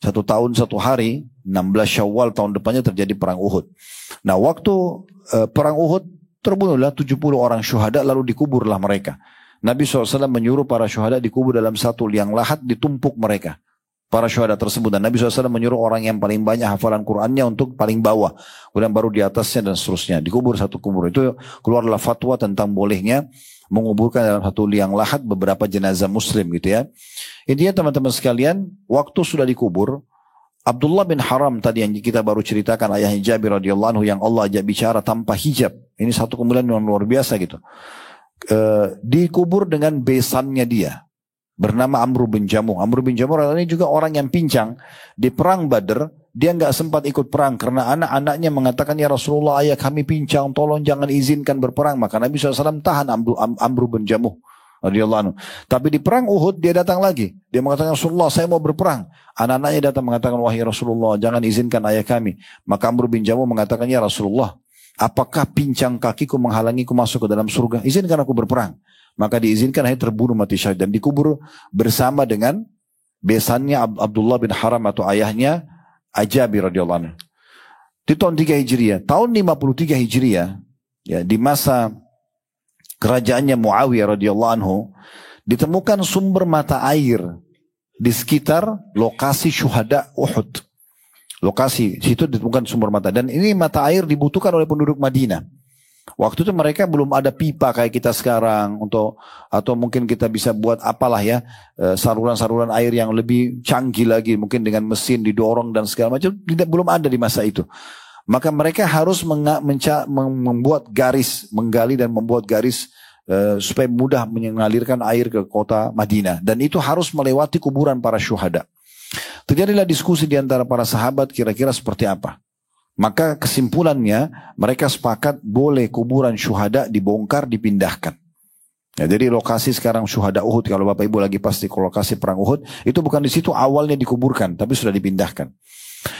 1 tahun 1 hari, 16 Syawal tahun depannya terjadi perang Uhud. Nah, waktu perang Uhud terbunuhlah 70 orang syuhada, lalu dikuburlah mereka. Nabi SAW menyuruh para syuhada dikubur dalam satu liang lahat, ditumpuk mereka, para syuhada tersebut. Dan Nabi SAW menyuruh orang yang paling banyak hafalan Qur'annya untuk paling bawah, kemudian baru di atasnya dan seterusnya. Dikubur satu kubur. Itu keluarlah fatwa tentang bolehnya menguburkan dalam satu liang lahat beberapa jenazah muslim gitu ya. Intinya teman-teman sekalian, waktu sudah dikubur, Abdullah bin Haram tadi yang kita baru ceritakan, ayahnya Jabir radhiyallahu anhu yang Allah ajak bicara tanpa hijab. Ini satu kemuliaan yang luar biasa gitu. Dikubur dengan besannya dia, bernama Amr bin Jamuh. Amr bin Jamuh ini juga orang yang pincang. Di perang Badr dia nggak sempat ikut perang karena anak-anaknya mengatakan, ya Rasulullah, ayah kami pincang, tolong jangan izinkan berperang. Maka Nabi SAW tahan Amr bin Jamuh radhiyallahu anhu. Tapi di perang Uhud dia datang lagi. Dia mengatakan, Rasulullah saya mau berperang. Anak-anaknya datang mengatakan, wahai Rasulullah jangan izinkan ayah kami. Maka Amr bin Jamuh mengatakan, ya Rasulullah, apakah pincang kakiku menghalangiku masuk ke dalam surga? Izinkan aku berperang. Maka diizinkan, akhirnya terbunuh mati syahid dan dikubur bersama dengan besannya Abdullah bin Haram atau ayahnya Jabir radhiyallahu anhu. Di tahun 3 Hijriah, tahun 53 Hijriah, ya, di masa kerajaannya Muawiyah radhiyallahu anhu, ditemukan sumber mata air di sekitar lokasi syuhada Uhud. Lokasi situ ditemukan sumber mata, dan ini mata air dibutuhkan oleh penduduk Madinah. Waktu itu mereka belum ada pipa kayak kita sekarang atau mungkin kita bisa buat apalah ya, saluran-saluran air yang lebih canggih lagi, mungkin dengan mesin didorong dan segala macam, belum ada di masa itu. Maka mereka harus membuat garis, menggali dan membuat garis supaya mudah mengalirkan air ke kota Madinah, dan itu harus melewati kuburan para syuhada. Terjadilah diskusi di antara para sahabat kira-kira seperti apa. Maka kesimpulannya mereka sepakat boleh kuburan syuhada dibongkar, dipindahkan. Ya, jadi lokasi sekarang syuhada Uhud, kalau Bapak Ibu lagi pasti ke lokasi perang Uhud, itu bukan di situ awalnya dikuburkan, tapi sudah dipindahkan.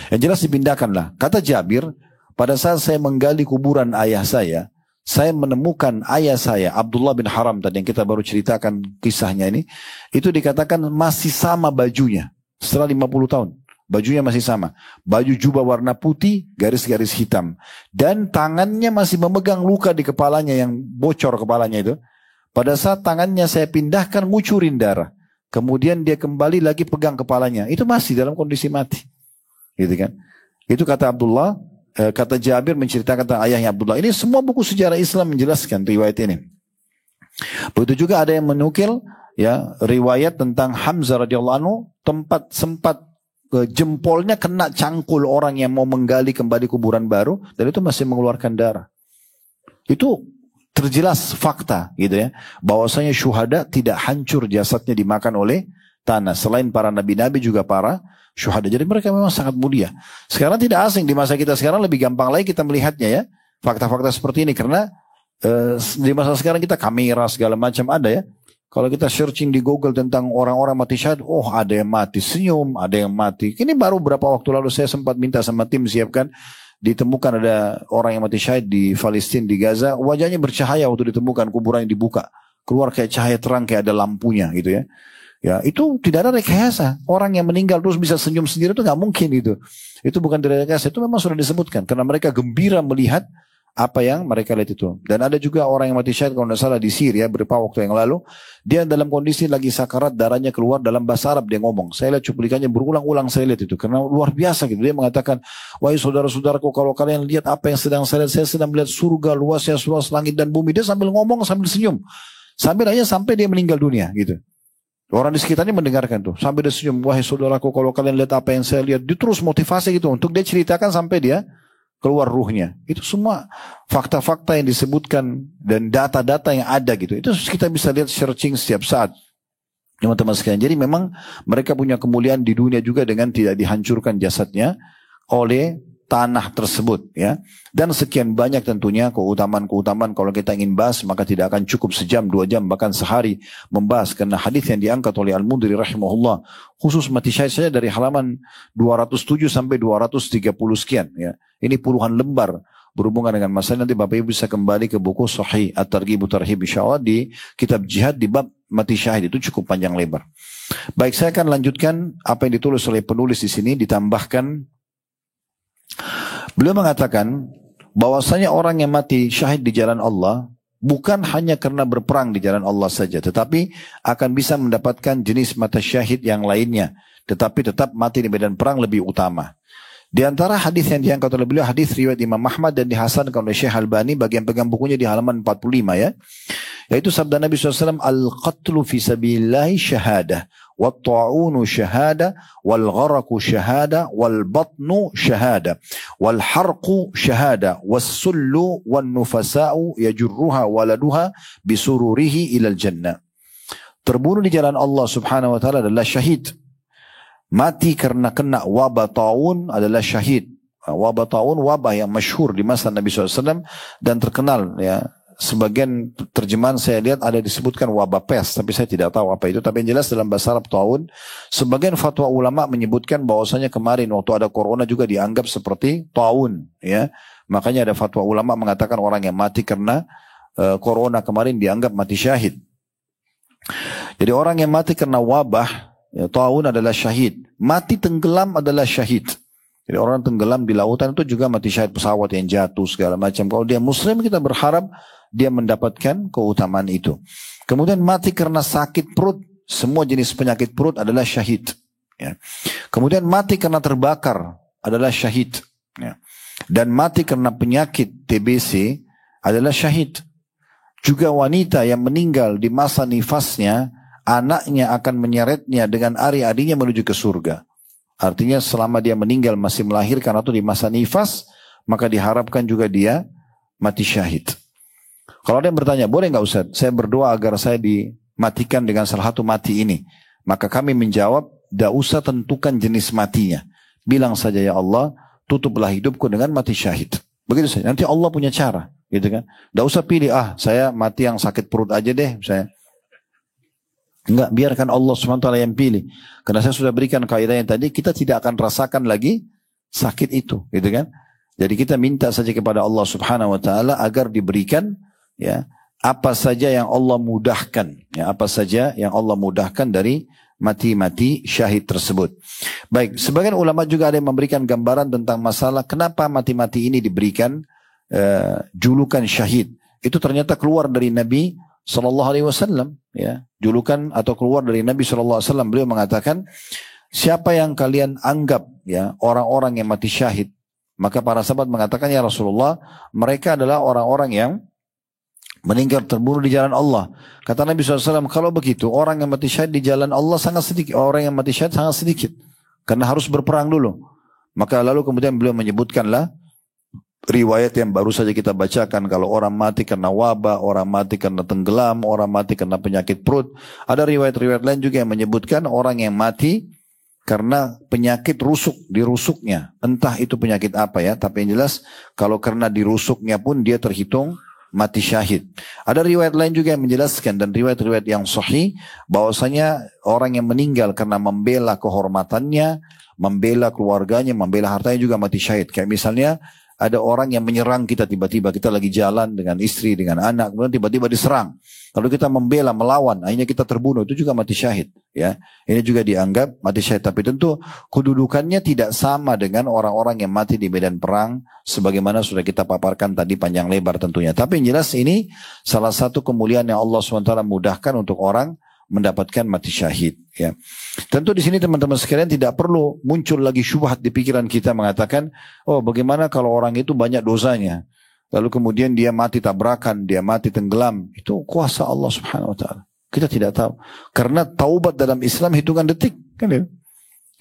Yang jelas dipindahkanlah. Kata Jabir, pada saat saya menggali kuburan ayah saya menemukan ayah saya, Abdullah bin Haram tadi yang kita baru ceritakan kisahnya ini, itu dikatakan masih sama bajunya setelah 50 tahun. Bajunya masih sama. Baju jubah warna putih, garis-garis hitam. Dan tangannya masih memegang luka di kepalanya yang bocor kepalanya itu. Pada saat tangannya saya pindahkan, ngucurin darah. Kemudian dia kembali lagi pegang kepalanya. Itu masih dalam kondisi mati. Gitu kan. Itu kata Abdullah, kata Jabir menceritakan tentang ayahnya Abdullah. Ini semua buku sejarah Islam menjelaskan riwayat ini. Begitu juga ada yang menukil ya riwayat tentang Hamzah radhiyallahu anhu, sempat jempolnya kena cangkul orang yang mau menggali kembali kuburan baru, dan itu masih mengeluarkan darah. Itu terjelas fakta gitu ya, bahwasanya syuhada tidak hancur jasadnya dimakan oleh tanah. Selain para nabi-nabi juga para syuhada. Jadi mereka memang sangat mulia. Sekarang tidak asing, di masa kita sekarang lebih gampang lagi kita melihatnya ya, fakta-fakta seperti ini, karena di masa sekarang kita kamera segala macam ada ya. Kalau kita searching di Google tentang orang-orang mati syahid, oh ada yang mati senyum, ada yang mati. Ini baru beberapa waktu lalu saya sempat minta sama tim siapkan, ditemukan ada orang yang mati syahid di Palestina, di Gaza, wajahnya bercahaya waktu ditemukan, kuburan yang dibuka, keluar kayak cahaya terang, kayak ada lampunya gitu ya. Ya itu tidak ada rekayasa. Orang yang meninggal terus bisa senyum sendiri itu nggak mungkin itu. Itu bukan rekayasa, itu memang sudah disebutkan karena mereka gembira melihat apa yang mereka lihat itu. Dan ada juga orang yang mati syahid kalau tidak salah di Syria beberapa waktu yang lalu, dia dalam kondisi lagi sakarat, darahnya keluar, dalam bahasa Arab dia ngomong. Saya lihat cuplikannya berulang-ulang, saya lihat itu karena luar biasa gitu. Dia mengatakan, wahai saudara-saudaraku, kalau kalian lihat apa yang sedang saya lihat, saya sedang melihat surga luasnya, luas langit dan bumi. Dia sambil ngomong sambil senyum, sampai dia meninggal dunia gitu. Orang di sekitarnya mendengarkan tuh, sampai dia senyum, wahai saudaraku, kalau kalian lihat apa yang saya lihat. Dia terus motivasi gitu untuk dia ceritakan sampai dia keluar ruhnya. Itu semua fakta-fakta yang disebutkan dan data-data yang ada gitu. Itu kita bisa lihat searching setiap saat. Teman-teman sekalian. Jadi memang mereka punya kemuliaan di dunia juga dengan tidak dihancurkan jasadnya oleh tanah tersebut ya. Dan sekian banyak tentunya keutamaan-keutamaan, kalau kita ingin bahas maka tidak akan cukup sejam, 2 jam, bahkan sehari membahas, karena hadis yang diangkat oleh Al-Mundhiri rahimahullah khusus mati syahid saja dari halaman 207 sampai 230 sekian ya. Ini puluhan lembar berhubungan dengan masalah. Nanti Bapak Ibu bisa kembali ke buku Sahih At-Targhib Tarhib insyaallah di kitab jihad di bab mati syahid, itu cukup panjang lebar. Baik, saya akan lanjutkan apa yang ditulis oleh penulis di sini, ditambahkan. Beliau mengatakan bahwasanya orang yang mati syahid di jalan Allah bukan hanya karena berperang di jalan Allah saja, tetapi akan bisa mendapatkan jenis mati syahid yang lainnya, tetapi tetap mati di medan perang lebih utama. Di antara hadis yang diangkat oleh beliau, hadis riwayat Imam Ahmad dan dihasankan oleh Syekh Albani, bagian pegang bukunya di halaman 45 ya, yaitu sabda Nabi SAW, al-qatlu fi sabilillahi syahadah, wat-ta'unu syahadah, wal-gharaku syahadah, wal-batnu syahadah, wal-harqu syahadah, was-sullu wan-nufasa'u yajurruha waladuha bisururihi ilal jannah. Terbunuh di jalan Allah subhanahu wa ta'ala adalah syahid. Mati karena kena wabah taun adalah syahid. Wabah taun, wabah yang masyhur di masa Nabi SAW dan terkenal ya. Sebagian terjemahan saya lihat ada disebutkan wabah pes, tapi saya tidak tahu apa itu. Tapi yang jelas dalam bahasa Arab taun. Sebagian fatwa ulama menyebutkan bahwasanya kemarin waktu ada corona juga dianggap seperti taun ya. Makanya ada fatwa ulama mengatakan orang yang mati karena corona kemarin dianggap mati syahid. Jadi orang yang mati karena wabah ya, taun adalah syahid. Mati tenggelam adalah syahid. Jadi orang tenggelam di lautan itu juga mati syahid, pesawat yang jatuh segala macam. Kalau dia muslim kita berharap dia mendapatkan keutamaan itu. Kemudian mati karena sakit perut, semua jenis penyakit perut adalah syahid. Ya. Kemudian mati karena terbakar adalah syahid. Ya. Dan mati karena penyakit TBC adalah syahid. Juga wanita yang meninggal di masa nifasnya, anaknya akan menyeretnya dengan ari-arinya menuju ke surga. Artinya selama dia meninggal masih melahirkan atau di masa nifas, maka diharapkan juga dia mati syahid. Kalau ada yang bertanya, boleh nggak Ustaz? Saya berdoa agar saya dimatikan dengan salah satu mati ini. Maka kami menjawab, tidak usah tentukan jenis matinya. Bilang saja, ya Allah, tutuplah hidupku dengan mati syahid. Begitu saja. Nanti Allah punya cara, gitu kan? Tidak usah pilih, saya mati yang sakit perut aja deh, saya. Enggak, biarkan Allah SWT yang pilih. Karena saya sudah berikan kaidah yang tadi, kita tidak akan rasakan lagi sakit itu, gitu kan? Jadi kita minta saja kepada Allah Subhanahu Wa Taala agar diberikan, ya, apa saja yang Allah mudahkan, ya, apa saja yang Allah mudahkan dari mati-mati syahid tersebut. Baik, sebagian ulama juga ada yang memberikan gambaran tentang masalah kenapa mati-mati ini diberikan julukan syahid. Itu ternyata keluar dari Nabi Sallallahu Alaihi Wasallam, ya, julukan atau keluar dari Nabi Sallallahu Alaihi Wasallam. Beliau mengatakan, siapa yang kalian anggap, ya, orang-orang yang mati syahid, maka para sahabat mengatakan, ya Rasulullah, mereka adalah orang-orang yang meninggal terbunuh di jalan Allah. Kata Nabi SAW, kalau begitu orang yang mati syahid di jalan Allah sangat sedikit, orang yang mati syahid sangat sedikit, karena harus berperang dulu. Maka lalu kemudian beliau menyebutkanlah riwayat yang baru saja kita bacakan, kalau orang mati karena wabah, orang mati karena tenggelam, orang mati karena penyakit perut. Ada riwayat-riwayat lain juga yang menyebutkan orang yang mati karena penyakit rusuk, dirusuknya. Entah itu penyakit apa ya, tapi yang jelas kalau karena dirusuknya pun dia terhitung mati syahid. Ada riwayat lain juga yang menjelaskan, dan riwayat-riwayat yang sahih, bahwasanya orang yang meninggal karena membela kehormatannya, membela keluarganya, membela hartanya juga mati syahid. Kayak misalnya ada orang yang menyerang kita tiba-tiba, kita lagi jalan dengan istri, dengan anak, kemudian tiba-tiba diserang. Lalu kita membela, melawan, akhirnya kita terbunuh, itu juga mati syahid. Ya, ini juga dianggap mati syahid. Tapi tentu kedudukannya tidak sama dengan orang-orang yang mati di medan perang, sebagaimana sudah kita paparkan tadi panjang lebar tentunya. Tapi yang jelas ini salah satu kemuliaan yang Allah SWT mudahkan untuk orang mendapatkan mati syahid. Ya. Tentu di sini teman-teman sekalian tidak perlu muncul lagi syubhat di pikiran kita mengatakan, oh bagaimana kalau orang itu banyak dosanya, lalu kemudian dia mati tabrakan, dia mati tenggelam. Itu kuasa Allah Subhanahu Wa Taala. Kita tidak tahu. Karena taubat dalam Islam hitungan detik, kan ya?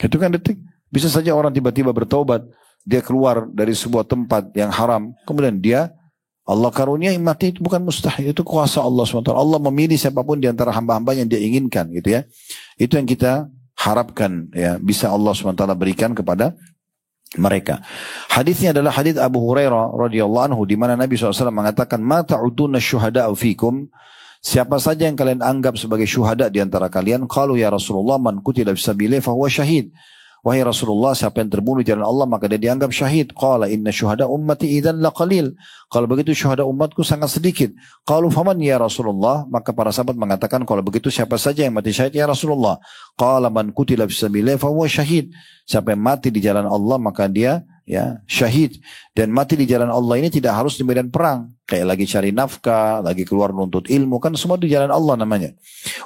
Hitungan detik. Bisa saja orang tiba-tiba bertaubat, dia keluar dari sebuah tempat yang haram, kemudian dia Allah karunia mati, itu bukan mustahil, itu kuasa Allah SWT. Allah memilih siapapun di antara hamba-hamba yang dia inginkan, gitu ya. Itu yang kita harapkan, ya, bisa Allah SWT berikan kepada mereka. Hadisnya adalah hadis Abu Hurairah radhiyallahu anhu, di mana Nabi SAW mengatakan, "Ma ta'uduna syuhada'u fikum?" Siapa saja yang kalian anggap sebagai syuhada di antara kalian? Qalu ya Rasulullah, man qutila fisabilillah fa huwa syahid. Wahai Rasulullah, siapa yang terbunuh di jalan Allah maka dia dianggap syahid. Qala inna syuhada ummati idzan laqalil. Kalau begitu syuhada umatku sangat sedikit. Qalu faman ya Rasulullah, maka para sahabat mengatakan, kalau begitu siapa saja yang mati syahid ya Rasulullah? Qala man qutila fisabilillah fa huwa syahid. Siapa yang mati di jalan Allah maka dia, ya, syahid. Dan mati di jalan Allah ini tidak harus di medan perang, kayak lagi cari nafkah, lagi keluar menuntut ilmu, kan semua di jalan Allah namanya.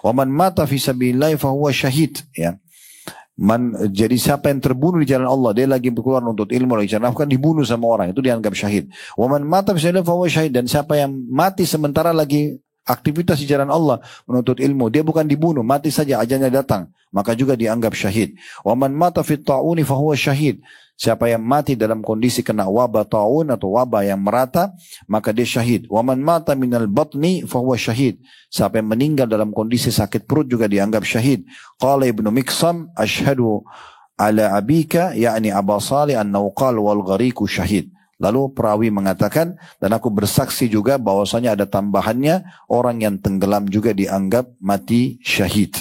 Wa man mata fisabilillah fa huwa syahid, ya. Jadi siapa yang terbunuh di jalan Allah, dia lagi keluar untuk ilmu, lagi cari nafkah, dibunuh sama orang, itu dianggap syahid. Wa man mata fisabilillah fa huwa syahid. Dan siapa yang mati sementara lagi aktivitas di jalan Allah, menuntut ilmu, dia bukan dibunuh, mati saja ajalnya datang, maka juga dianggap syahid. Wa man mata fit ta'uni fa huwa syahid. Siapa yang mati dalam kondisi kena wabah ta'un atau wabah yang merata, maka dia syahid. Wa man mata minal batni fa huwa syahid. Siapa yang meninggal dalam kondisi sakit perut juga dianggap syahid. Qala Ibnu Miqsam, asyhadu ala abika, yakni Aba Salih an-Nawqal wal ghariqu syahid. Lalu perawi mengatakan, dan aku bersaksi juga bahwasanya ada tambahannya, orang yang tenggelam juga dianggap mati syahid.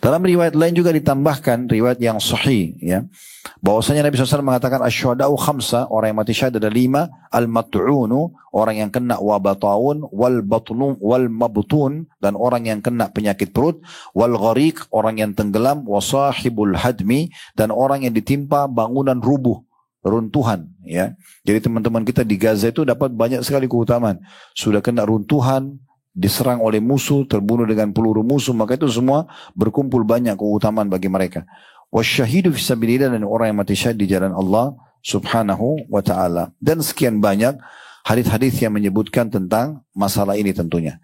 Dalam riwayat lain juga ditambahkan riwayat yang sahih, ya, bahwasanya Nabi SAW mengatakan asyhada'u khamsa, orang yang mati syahid ada 5, al-mat'unu, orang yang kena wabah taun, wal batnu wal mabtun, dan orang yang kena penyakit perut, wal ghariq, orang yang tenggelam, wa sahibul hadmi, dan orang yang ditimpa bangunan rubuh, runtuhan, ya. Jadi teman-teman kita di Gaza itu dapat banyak sekali keutamaan. Sudah kena runtuhan, diserang oleh musuh, terbunuh dengan peluru musuh, maka itu semua berkumpul banyak keutamaan bagi mereka. Wasyahidu fisabilillah, dan orang yang mati syahid di jalan Allah subhanahu wa ta'ala. Dan sekian banyak hadis-hadis yang menyebutkan tentang masalah ini tentunya.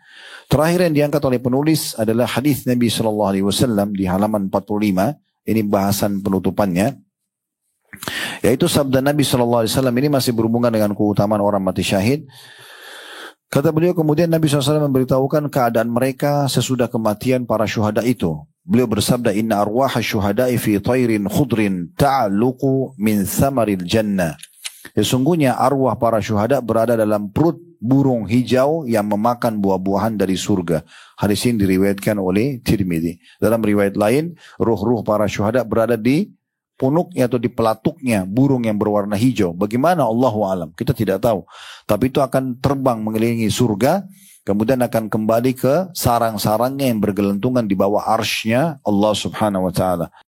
Terakhir yang diangkat oleh penulis adalah hadis Nabi SAW di halaman 45. Ini bahasan penutupannya. Yaitu sabda Nabi SAW, ini masih berhubungan dengan keutamaan orang mati syahid. Kata beliau, kemudian Nabi SAW memberitahukan keadaan mereka sesudah kematian para syuhada itu. Beliau bersabda, inna arwaha syuhada'i fi tayrin khudrin ta'aluku min thamaril jannah. Sesungguhnya arwah para syuhada berada dalam perut burung hijau yang memakan buah-buahan dari surga. Hadis ini diriwayatkan oleh Tirmidzi. Dalam riwayat lain, ruh-ruh para syuhada berada di punuknya atau di pelatuknya burung yang berwarna hijau. Bagaimana? Allahu alam, kita tidak tahu. Tapi itu akan terbang mengelilingi surga, kemudian akan kembali ke sarang-sarangnya yang bergelantungan di bawah arsy-Nya Allah subhanahu wa ta'ala.